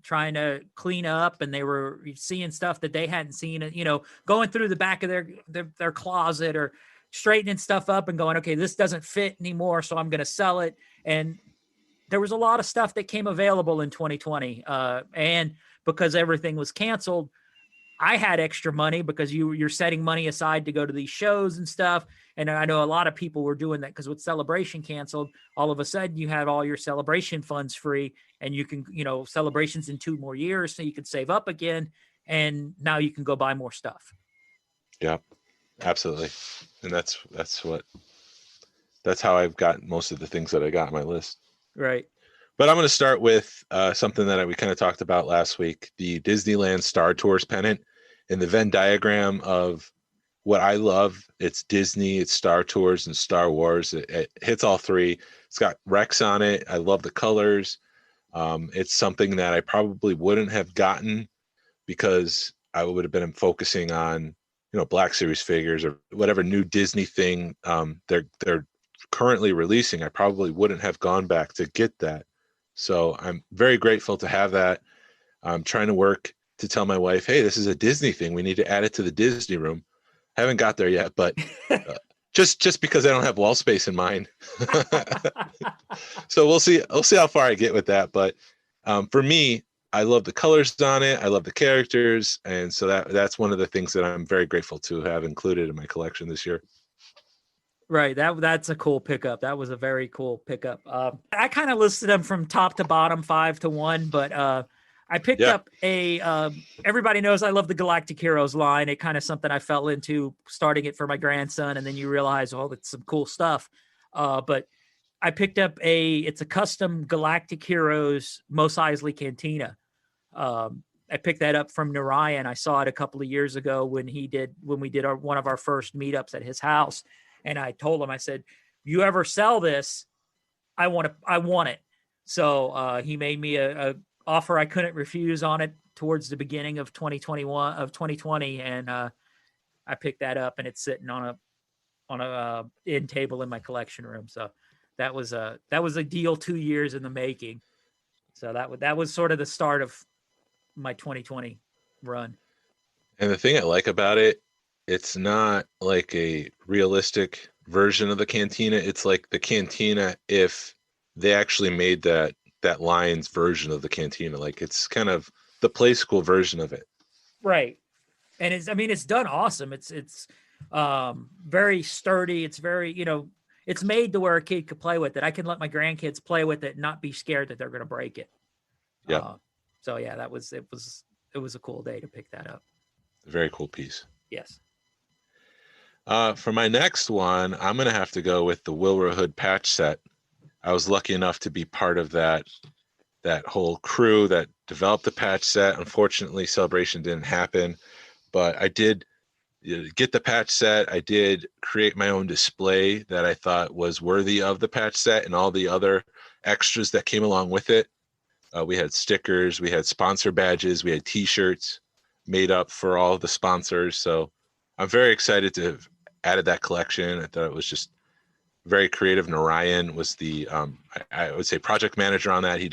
trying to clean up and they were seeing stuff that they hadn't seen, going through the back of their closet or straightening stuff up and going, okay, this doesn't fit anymore, so I'm going to sell it. And there was a lot of stuff that came available in 2020. And because everything was canceled, I had extra money because you're setting money aside to go to these shows and stuff. And I know a lot of people were doing that because with Celebration canceled, all of a sudden you had all your Celebration funds free and you can, Celebrations in 2 more years. So you can save up again. And now you can go buy more stuff. Yep, absolutely. And that's how I've got most of the things that I got on my list. Right. But I'm going to start with something that we kind of talked about last week, the Disneyland Star Tours pennant. In the Venn diagram of what I love, it's Disney, it's Star Tours, and Star Wars. It hits all 3. It's got Rex on it. I love the colors. It's something that I probably wouldn't have gotten because I would have been focusing on, Black Series figures or whatever new Disney thing they're currently releasing. I probably wouldn't have gone back to get that. So I'm very grateful to have that. I'm trying to work to tell my wife, hey, this is a Disney thing. We need to add it to the Disney room. Haven't got there yet, but just because I don't have wall space in mine. So we'll see how far I get with that. But for me, I love the colors on it. I love the characters. And so that's one of the things that I'm very grateful to have included in my collection this year. Right. That's a cool pickup. That was a very cool pickup. I kind of listed them from top to bottom, 5 to 1, but I picked up everybody knows I love the Galactic Heroes line. It kind of something I fell into starting it for my grandson. And then you realize, oh, that's some cool stuff. But I picked up it's a custom Galactic Heroes Mos Eisley Cantina. I picked that up from Narayan. I saw it a couple of years ago when we did one of our first meetups at his house. And I told him, I said, you ever sell this? I want it. So he made me a offer I couldn't refuse on it towards the beginning of 2020. And I picked that up and it's sitting on a end table in my collection room. So that was a deal 2 years in the making. So that was sort of the start of my 2020 run. And the thing I like about it, it's not like a realistic version of the Cantina. It's like the Cantina if they actually made that line's version of the Cantina. Like it's kind of the play school version of it. Right. And it's done awesome. It's very sturdy. It's very, it's made to where a kid could play with it. I can let my grandkids play with it and not be scared that they're going to break it. Yeah. So yeah, it was a cool day to pick that up. A very cool piece. Yes. For my next one, I'm going to have to go with the Wilbur Hood patch set. I was lucky enough to be part of that that whole crew that developed the patch set. Unfortunately, Celebration didn't happen, but I did get the patch set. I did create my own display that I thought was worthy of the patch set and all the other extras that came along with it. We had stickers, we had sponsor badges, we had t-shirts made up for all of the sponsors. So I'm very excited to have added that collection. I thought it was just very creative. Narayan was the I would say project manager on that. He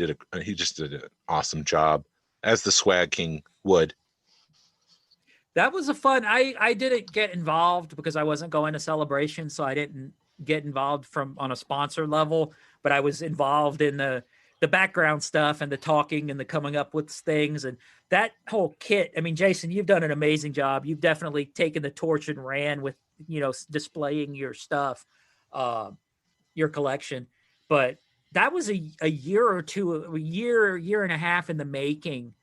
just did an awesome job, as the swag king would. That was a fun. I didn't get involved because I wasn't going to Celebration, so I didn't get involved on a sponsor level, but I was involved in the background stuff and the talking and the coming up with things and that whole kit. I mean, Jason, you've done an amazing job. You've definitely taken the torch and ran with, displaying your stuff, your collection. But that was a year or two, year and a half in the making.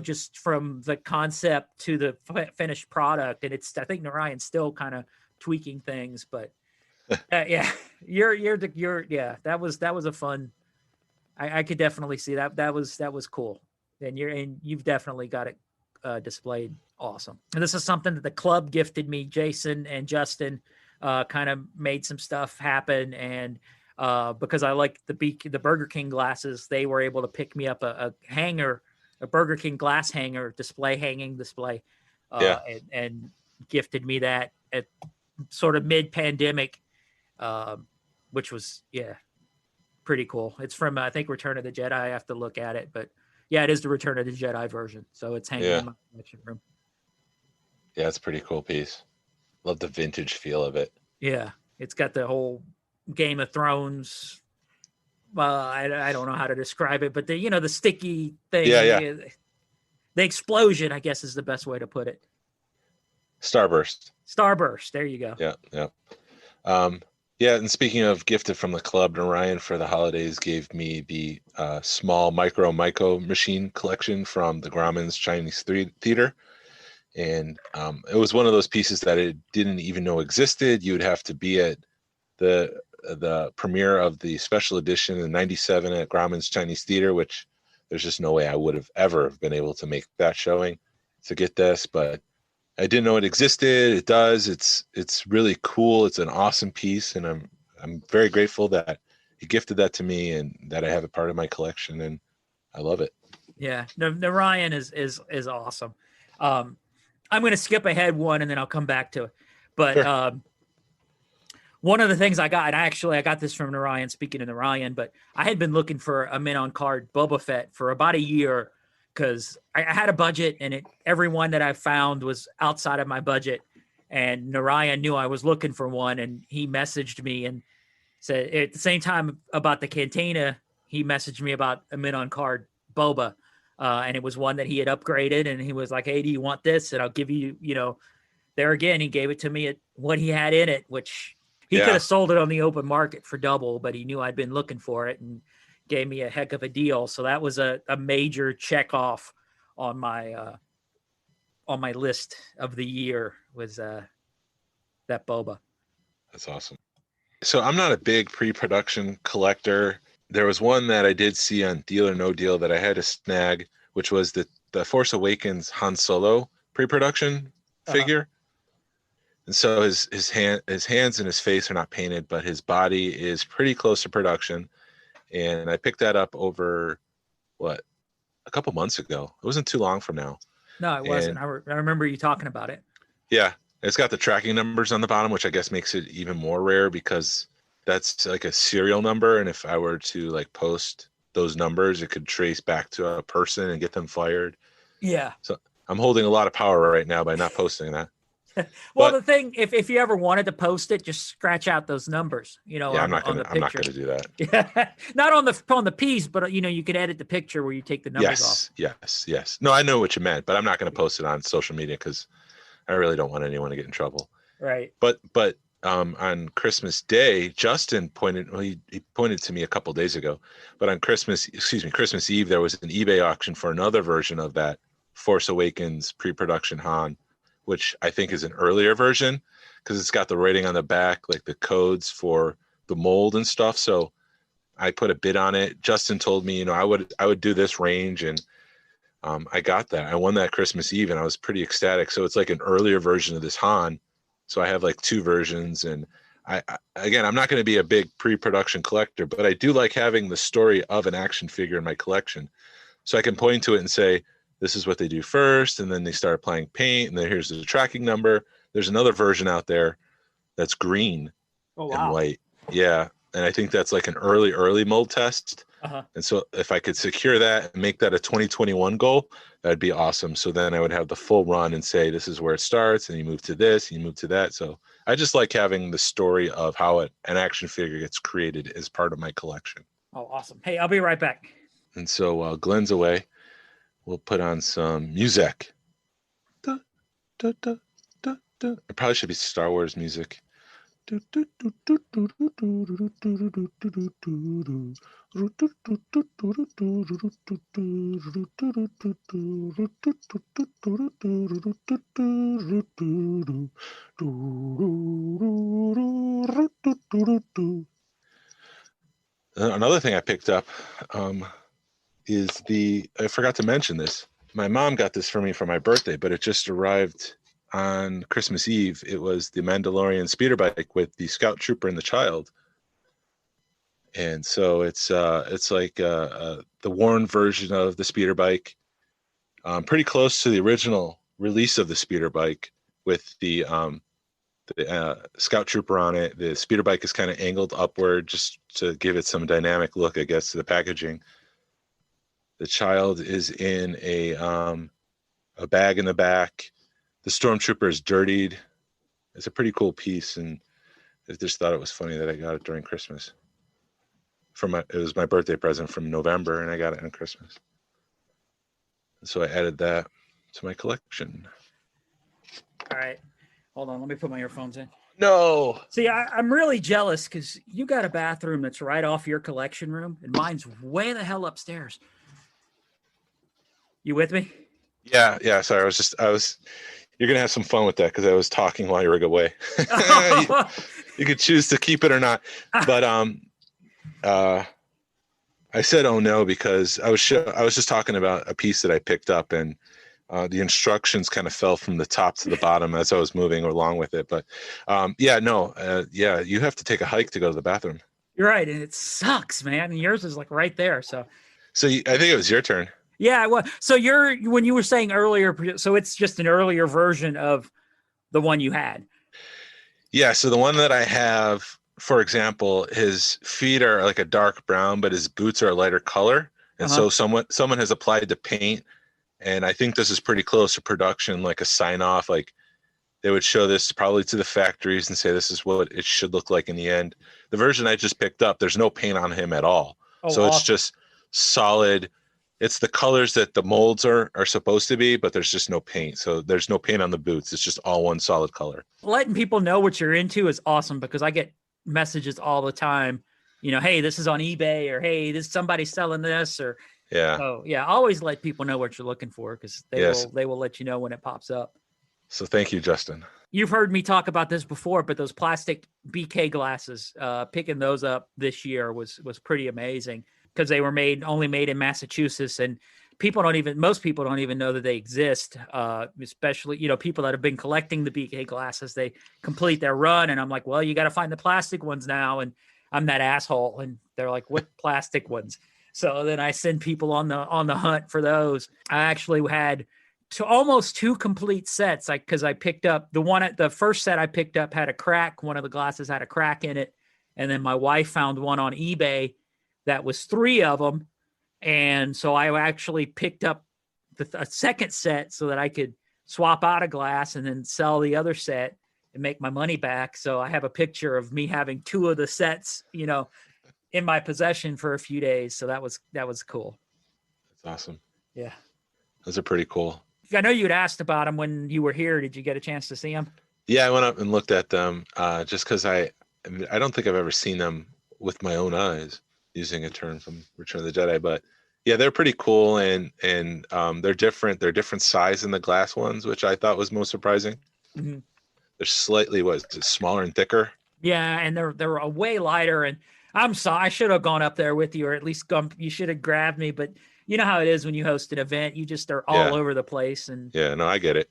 Just from the concept to the finished product. And I think Narayan's still kind of tweaking things, but yeah, that was a fun, I could definitely see that. That was cool. And you've definitely got it displayed. Awesome. And this is something that the club gifted me. Jason and Justin kind of made some stuff happen. And because I like the Burger King glasses, they were able to pick me up a hanger, a Burger King glass hanger hanging display, and gifted me that at sort of mid-pandemic, which was, pretty cool. It's from, I think, Return of the Jedi. I have to look at it, but yeah, it is the Return of the Jedi version. So it's hanging in my collection room. Yeah, it's a pretty cool piece. Love the vintage feel of it. Yeah. It's got the whole Game of Thrones. Well, I don't know how to describe it, but the sticky thing, the explosion, I guess, is the best way to put it. Starburst. There you go. Yeah. And speaking of gifted from the club, Narayan for the holidays gave me the small micro machine collection from the Grauman's Chinese Theater. And it was one of those pieces that it didn't even know existed. You would have to be at the premiere of the special edition in '97 at Grauman's Chinese Theater, which there's just no way I would have ever been able to make that showing to get this, but I didn't know it existed. It does. It's really cool. It's an awesome piece, and I'm very grateful that he gifted that to me and that I have it part of my collection, and I love it. Yeah, Narayan is awesome. I'm going to skip ahead one and then I'll come back to it. But sure. One of the things I got, and I got this from Narayan, speaking of Narayan, but I had been looking for a mint on card Boba Fett for about a year because I had a budget and every one that I found was outside of my budget. And Narayan knew I was looking for one, and he messaged me and said at the same time about the Cantina, he messaged me about a mint on card Boba. And it was one that he had upgraded, and he was like, "Hey, do you want this? And I'll give you, there again, he gave it to me at what he had in it, which he could have sold it on the open market for double, but he knew I'd been looking for it and gave me a heck of a deal. So that was a major check off on my list of the year was that Boba. That's awesome. So I'm not a big pre-production collector. There was one that I did see on Deal or No Deal that I had to snag, which was the Force Awakens Han Solo pre-production figure. And so his hands and his face are not painted, but his body is pretty close to production. And I picked that up over a couple months ago. It wasn't too long from now. No, it wasn't. I remember you talking about it. Yeah. It's got the tracking numbers on the bottom, which I guess makes it even more rare because that's like a serial number. And if I were to post those numbers, it could trace back to a person and get them fired. Yeah. So I'm holding a lot of power right now by not posting that. Well, the thing, if you ever wanted to post it, just scratch out those numbers, I'm not going to do that. Yeah. Not on the piece, but you can edit the picture where you take the numbers off. Yes. No, I know what you meant, but I'm not going to post it on social media because I really don't want anyone to get in trouble. Right. But on Christmas Day, Justin pointed to me a couple days ago, but on Christmas Eve, there was an eBay auction for another version of that Force Awakens pre-production Han, which I think is an earlier version because it's got the writing on the back, like the codes for the mold and stuff. So I put a bid on it. Justin told me, I would do this range, and I got that. I won that Christmas Eve, and I was pretty ecstatic. So it's like an earlier version of this Han. So I have like 2 versions, and again, I'm not going to be a big pre-production collector, but I do like having the story of an action figure in my collection, so I can point to it and say, this is what they do first, and then they start applying paint, and then here's the tracking number. There's another version out there that's green and white. Yeah. And I think that's like an early mold test. And so if I could secure that and make that a 2021 goal, that'd be awesome. So then I would have the full run and say, this is where it starts, and you move to this, and you move to that. So I just like having the story of how an action figure gets created as part of my collection. Oh, awesome. Hey, I'll be right back. And so while Glenn's away, we'll put on some music. Da, da, da, da, da. It probably should be Star Wars music. Another thing I picked up is I forgot to mention this. My mom got this for me for my birthday, but it just arrived on Christmas Eve. It was the Mandalorian speeder bike with the Scout Trooper and the child. And so it's like the worn version of the speeder bike, pretty close to the original release of the speeder bike with the Scout Trooper on it. The speeder bike is kind of angled upward just to give it some dynamic look, I guess, to the packaging. The child is in a bag in the back. The Stormtrooper is dirtied. It's a pretty cool piece, and I just thought it was funny that I got it during Christmas. It was my birthday present from November, and I got it on Christmas. And so I added that to my collection. All right. Hold on. Let me put my earphones in. No. See, I'm really jealous because you got a bathroom that's right off your collection room, and mine's way the hell upstairs. You with me? Yeah. Sorry, you're going to have some fun with that because I was talking while you were away. You could choose to keep it or not. But I said, oh no, because I was just talking about a piece that I picked up, and the instructions kind of fell from the top to the bottom as I was moving along with it. But you have to take a hike to go to the bathroom. You're right. And it sucks, man. And yours is like right there. So I think it was your turn. Yeah. Well, so when you were saying earlier, so it's just an earlier version of the one you had. Yeah. So the one that I have, for example, his feet are like a dark brown, but his boots are a lighter color. And so someone has applied the paint, and I think this is pretty close to production, like a sign off, like they would show this probably to the factories and say, this is what it should look like in the end. The version I just picked up, there's no paint on him at all. It's just solid. It's the colors that the molds are supposed to be, but there's just no paint. So there's no paint on the boots. It's just all one solid color. Letting people know what you're into is awesome, because I get messages all the time, hey, this is on eBay, or hey, this somebody's selling this, or always let people know what you're looking for, because they will let you know when it pops up. So thank you, Justin. You've heard me talk about this before, but those plastic BK glasses, picking those up this year was pretty amazing, because they were only made in Massachusetts, and most people don't even know that they exist. Especially, people that have been collecting the BK glasses, they complete their run, and I'm like, well, you got to find the plastic ones now. And I'm that asshole. And they're like, what plastic ones? So then I send people on the hunt for those. I actually had almost 2 complete sets. Cause I picked up the first set I picked up had a crack. One of the glasses had a crack in it. And then my wife found one on eBay that was 3 of them. And so I actually picked up a second set so that I could swap out a glass and then sell the other set and make my money back. So I have a picture of me having 2 of the sets, in my possession for a few days. So that was cool. That's awesome. Yeah. Those are pretty cool. I know you'd asked about them when you were here. Did you get a chance to see them? Yeah, I went up and looked at them just because I don't think I've ever seen them with my own eyes, using a term from Return of the Jedi. But yeah, they're pretty cool, and they're different. They're different size than the glass ones, which I thought was most surprising. Mm-hmm. They're slightly smaller and thicker. Yeah, and they're a way lighter. And I'm sorry. I should have gone up there with you, or at least you should have grabbed me. But you know how it is when you host an event, you just are all over the place. And yeah, no, I get it.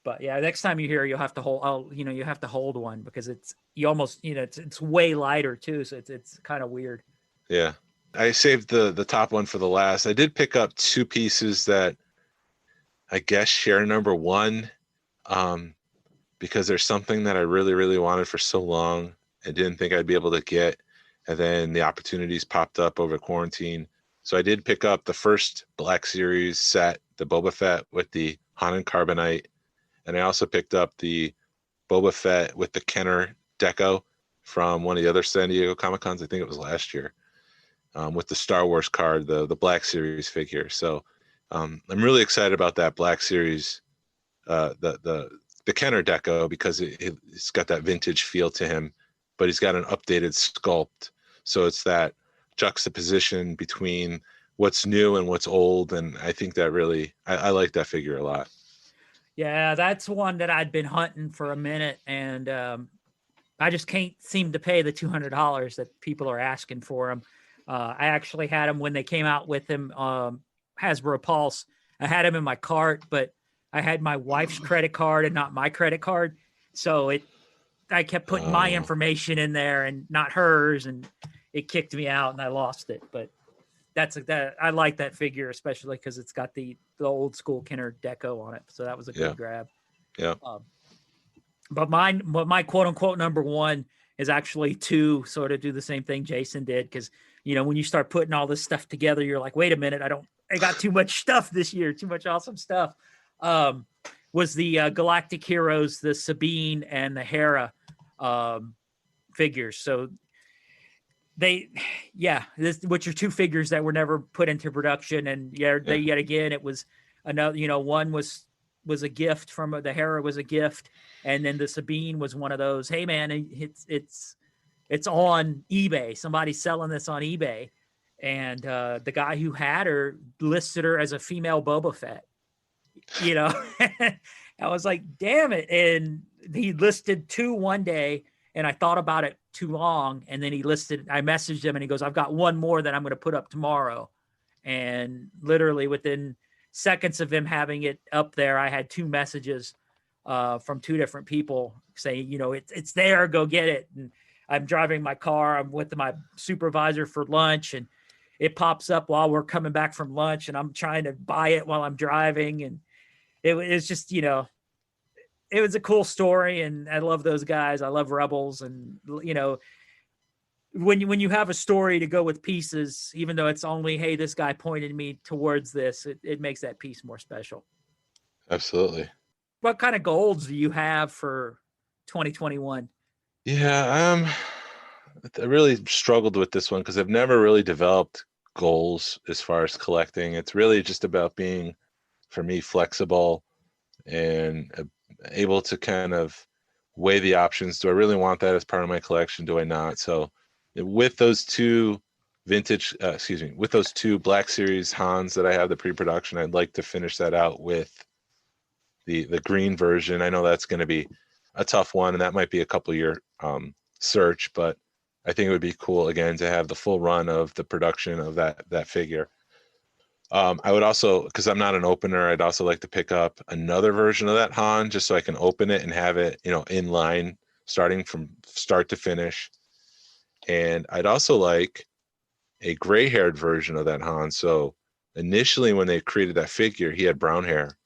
But yeah, next time you're here, you'll have to hold. You have to hold one because you almost, it's way lighter too, so it's kind of weird. Yeah, I saved the top one for the last. I did pick up two pieces that I guess share number one, because there's something that I really, really wanted for so long. I didn't think I'd be able to get, and then the opportunities popped up over quarantine. So I did pick up the first Black Series set, the Boba Fett with the Han and Carbonite, and I also picked up the Boba Fett with the Kenner deco from one of the other San Diego Comic Cons. I think it was last year, with the Star Wars card, the Black Series figure. So I'm really excited about that Black Series, the Kenner deco, because it's got that vintage feel to him, but he's got an updated sculpt. So it's that juxtaposition between what's new and what's old. And I think that really, I like that figure a lot. Yeah, that's one that I'd been hunting for a minute, and I just can't seem to pay the $200 that people are asking for him. I actually had him when they came out with him, Hasbro Pulse. I had him in my cart, but I had my wife's credit card and not my credit card. So I kept putting my information in there and not hers, and it kicked me out and I lost it. But I like that figure, especially because it's got the old school Kenner deco on it. So that was a good grab. Yeah. But my quote unquote number one is actually to sort of do the same thing Jason did. Cause when you start putting all this stuff together, you're like, wait a minute, I got too much stuff this year, too much awesome stuff. Was the Galactic Heroes, the Sabine and the Hera figures. So which are two figures that were never put into production. And yet again, it was another, one was a gift from the Hera was a gift. And then the Sabine was one of those, hey man, it's on eBay. Somebody's selling this on eBay. And the guy who had her listed her as a female Boba Fett, I was like, damn it. And he listed two one day, and I thought about it too long. And then I messaged him and he goes, I've got one more that I'm going to put up tomorrow. And literally within seconds of him having it up there, I had two messages from two different people saying, it's there, go get it. And I'm driving my car. I'm with my supervisor for lunch, and it pops up while we're coming back from lunch, and I'm trying to buy it while I'm driving. And it was just, it was a cool story, and I love those guys. I love Rebels, and when you have a story to go with pieces, even though it's only, hey, this guy pointed me towards this, it makes that piece more special. Absolutely. What kind of goals do you have for 2021? Yeah, I really struggled with this one because I've never really developed goals as far as collecting. It's really just about being, for me, flexible and able to kind of weigh the options. Do I really want that as part of my collection? Do I not? So with those two with those two Black Series Hans that I have, the pre-production, I'd like to finish that out with the green version. I know that's going to be a tough one, and that might be a couple year search, but I think it would be cool again to have the full run of the production of that figure. I would also, because I'm not an opener, I'd also like to pick up another version of that Han just so I can open it and have it, in line starting from start to finish. And I'd also like a gray-haired version of that Han. So initially when they created that figure, he had brown hair,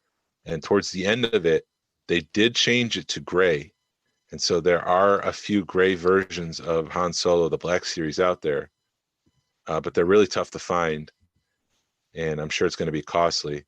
and towards the end of it, they did change it to gray. And so there are a few gray versions of Han Solo, the Black Series, out there, but they're really tough to find. And I'm sure it's going to be costly,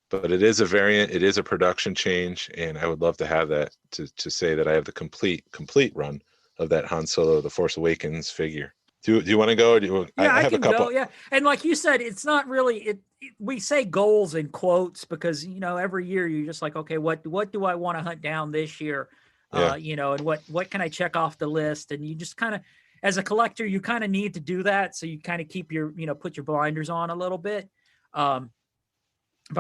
but it is a variant. It is a production change, and I would love to have that to say that I have the complete run of that Han Solo, the Force Awakens figure. Do you want to go? I have a couple. Go, yeah, and like you said, it's not really we say goals in quotes because every year you're just like, okay, what do I want to hunt down this year? Yeah. And what can I check off the list? And you just kind of, as a collector, you kind of need to do that. So you kind of keep your, put your blinders on a little bit. But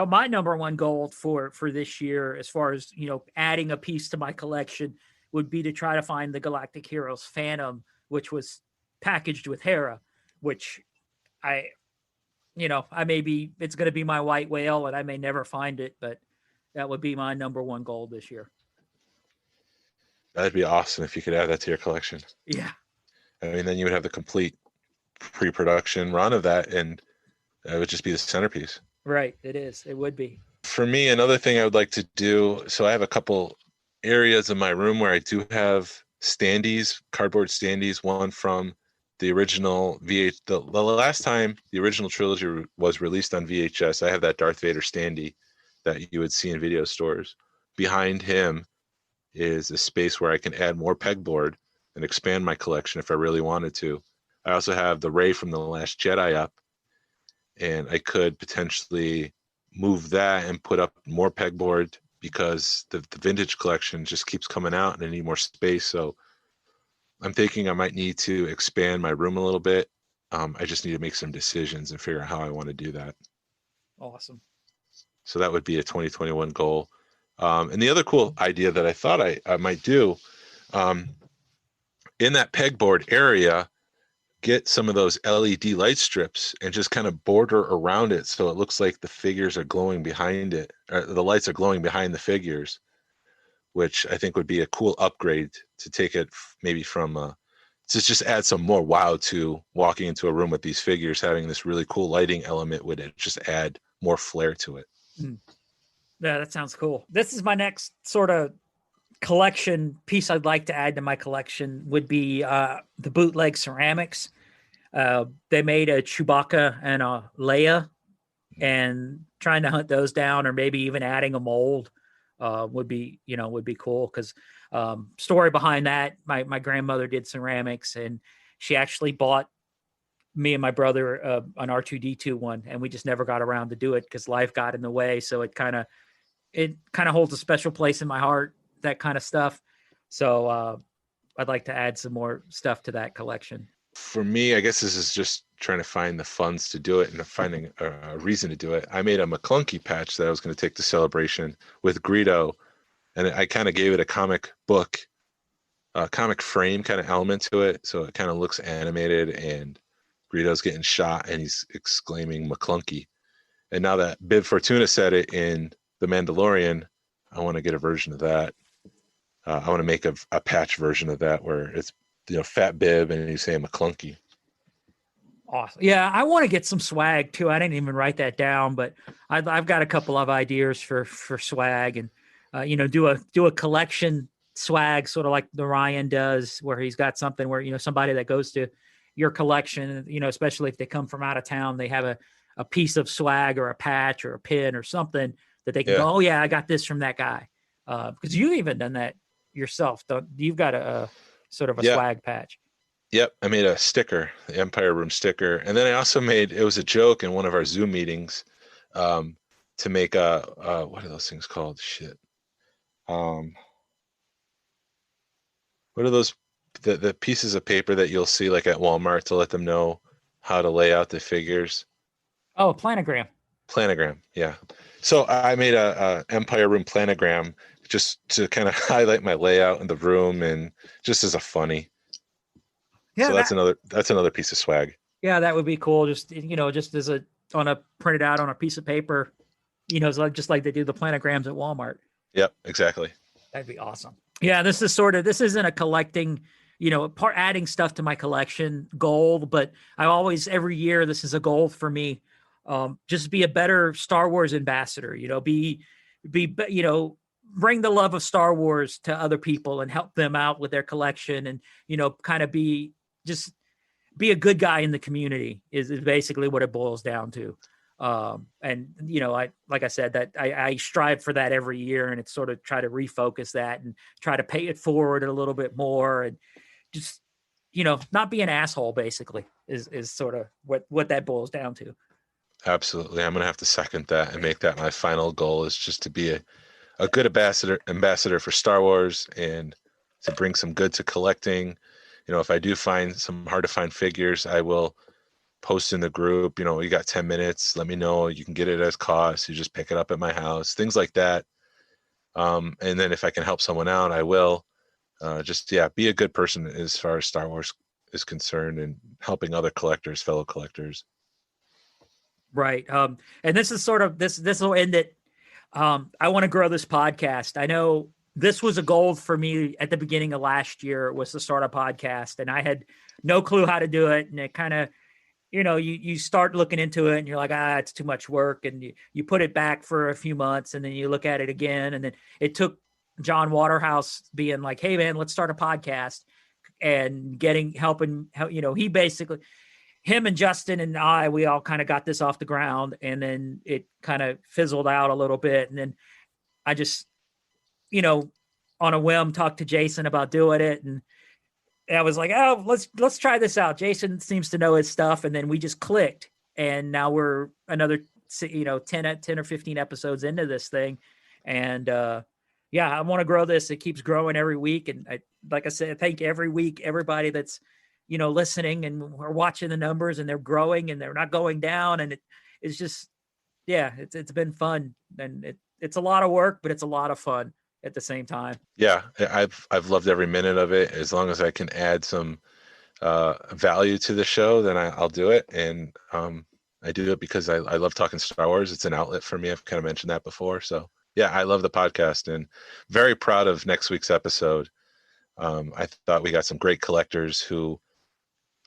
my number one goal for this year, as far as, adding a piece to my collection, would be to try to find the Galactic Heroes Phantom, which was packaged with Hera, which it's going to be my white whale and I may never find it, but that would be my number one goal this year. That'd be awesome if you could add that to your collection. Yeah. I mean, then you would have the complete pre-production run of that, and it would just be the centerpiece. Right. It is. It would be. For me, another thing I would like to do, so I have a couple areas in my room where I do have standees, cardboard standees, one from the original the last time the original trilogy was released on VHS. I have that Darth Vader standee that you would see in video stores. Behind him is a space where I can add more pegboard and expand my collection if I really wanted to. I also have the Rey from The Last Jedi up, and I could potentially move that and put up more pegboard because the vintage collection just keeps coming out and I need more space. So I'm thinking I might need to expand my room a little bit. I just need to make some decisions and figure out how I want to do that. Awesome. So that would be a 2021 goal. And the other cool idea that I thought I might do, in that pegboard area, get some of those LED light strips and just kind of border around it so it looks like the figures are glowing behind it, or the lights are glowing behind the figures, which I think would be a cool upgrade to take it maybe from to just add some more wow to walking into a room with these figures. Having this really cool lighting element would just add more flair to it. Yeah, that sounds cool. This is my next sort of collection piece I'd like to add to my collection would be the bootleg ceramics. They made a Chewbacca and a Leia, and trying to hunt those down, or maybe even adding a mold would be cool. Because story behind that, my grandmother did ceramics, and she actually bought me and my brother an R2D2 one, and we just never got around to do it because life got in the way. So it kind of holds a special place in my heart, that kind of stuff. So I'd like to add some more stuff to that collection. For me, I guess this is just trying to find the funds to do it and finding a reason to do it. I made a McClunky patch that I was going to take to Celebration with Greedo, and I kind of gave it a comic book, comic frame kind of element to it. So it kind of looks animated, and Greedo's getting shot and he's exclaiming McClunky. And now that Bib Fortuna said it in The Mandalorian, I want to get a version of that. I want to make a patch version of that where it's, Fat Bib and he's saying McClunky. Awesome. Yeah, I want to get some swag too. I didn't even write that down, but I've got a couple of ideas for swag, and do a collection swag, sort of like the Ryan does, where he's got something where somebody that goes to your collection, especially if they come from out of town, they have a piece of swag or a patch or a pin or something that they can go, oh yeah, I got this from that guy. Because you've even done that yourself. You've got a sort of a swag patch. Yep. I made a sticker, the Empire Room sticker. And then I also it was a joke in one of our Zoom meetings to make what are those things called? Shit. What are those, the pieces of paper that you'll see like at Walmart to let them know how to lay out the figures? Oh, planogram. Planogram. Yeah. So I made a Empire Room planogram just to kind of highlight my layout in the room and just as a funny. Yeah. So that's another piece of swag. Yeah, that would be cool. Just just as printed out on a piece of paper, just like they do the planograms at Walmart. Yep, exactly. That'd be awesome. Yeah, this isn't a collecting, part adding stuff to my collection goal, but every year this is a goal for me. Just be a better Star Wars ambassador, bring the love of Star Wars to other people and help them out with their collection, and, kind of be a good guy in the community is basically what it boils down to. And, like I said, that I strive for that every year, and it's sort of try to refocus that and try to pay it forward a little bit more, and just, not be an asshole basically is sort of what that boils down to. Absolutely. I'm going to have to second that and make that my final goal, is just to be a good ambassador for Star Wars and to bring some good to collecting. If I do find some hard to find figures, I will post in the group, you got 10 minutes, let me know, you can get it as cost, you just pick it up at my house, things like that. And then if I can help someone out, I will. Be a good person as far as Star Wars is concerned and helping other collectors, fellow collectors. Right. And this is sort of this will end it. I want to grow this podcast. I know this was a goal for me at the beginning of last year, was to start a podcast, and I had no clue how to do it. And it kind of, you start looking into it and you're like, it's too much work. And you put it back for a few months and then you look at it again. And then it took John Waterhouse being like, hey man, let's start a podcast, and helping, he basically, him and Justin and we all kind of got this off the ground, and then it kind of fizzled out a little bit. And then I just, on a whim, talked to Jason about doing it. And I was like, oh, let's try this out. Jason seems to know his stuff. And then we just clicked. And now we're another, 10 or 15 episodes into this thing. And I want to grow this. It keeps growing every week. And like I said, I thank every week, everybody that's, listening, and we're watching the numbers, and they're growing and they're not going down. And it's just, it's been fun. And it's a lot of work, but it's a lot of fun at the same time. Yeah, I've loved every minute of it. As long as I can add some value to the show, then I'll do it. And I do it because I love talking Star Wars. It's an outlet for me. I've kind of mentioned that before. So yeah, I love the podcast, and very proud of next week's episode. I thought we got some great collectors who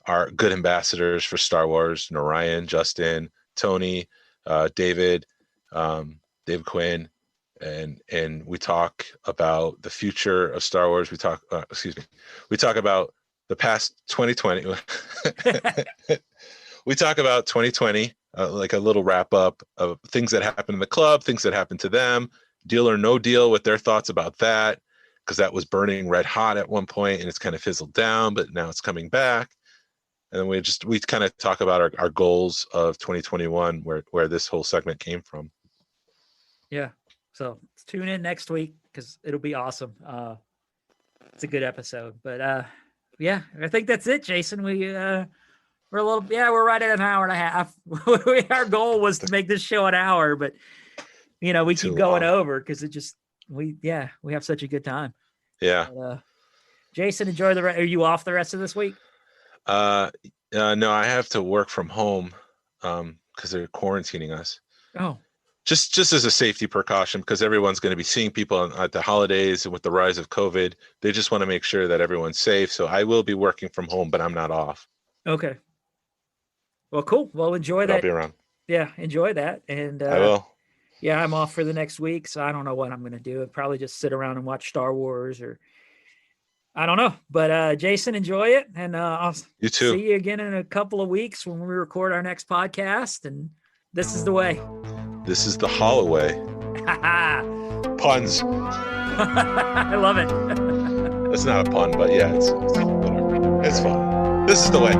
are good ambassadors for Star Wars. Narayan, Justin, Tony, David Quinn. And we talk about the future of Star Wars. We talk about the past 2020. We talk about 2020, like a little wrap up of things that happened in the club, things that happened to them, deal or no deal, with their thoughts about that, because that was burning red hot at one point and it's kind of fizzled down, but now it's coming back. And then we kind of talk about our goals of 2021, where this whole segment came from. Yeah. So tune in next week, because it'll be awesome. It's a good episode. But I think that's it, Jason. We're right at an hour and a half. Our goal was to make this show an hour, but we keep going over because we have such a good time. Yeah. But, Jason, enjoy are you off the rest of this week? No, I have to work from home because they're quarantining us. Oh. Just as a safety precaution, because everyone's going to be seeing people at the holidays, and with the rise of COVID, they just want to make sure that everyone's safe. So I will be working from home, but I'm not off. Okay. Well, cool. Well, enjoy that. I'll be around. Yeah, enjoy that. And I will. Yeah, I'm off for the next week, so I don't know what I'm going to do. I'll probably just sit around and watch Star Wars, or I don't know. But Jason, enjoy it, and I'll you too. See you again in a couple of weeks when we record our next podcast. And this is the way. This is the Holloway. Puns. I love it. That's not a pun, but yeah, it's whatever. It's fun. This is the way.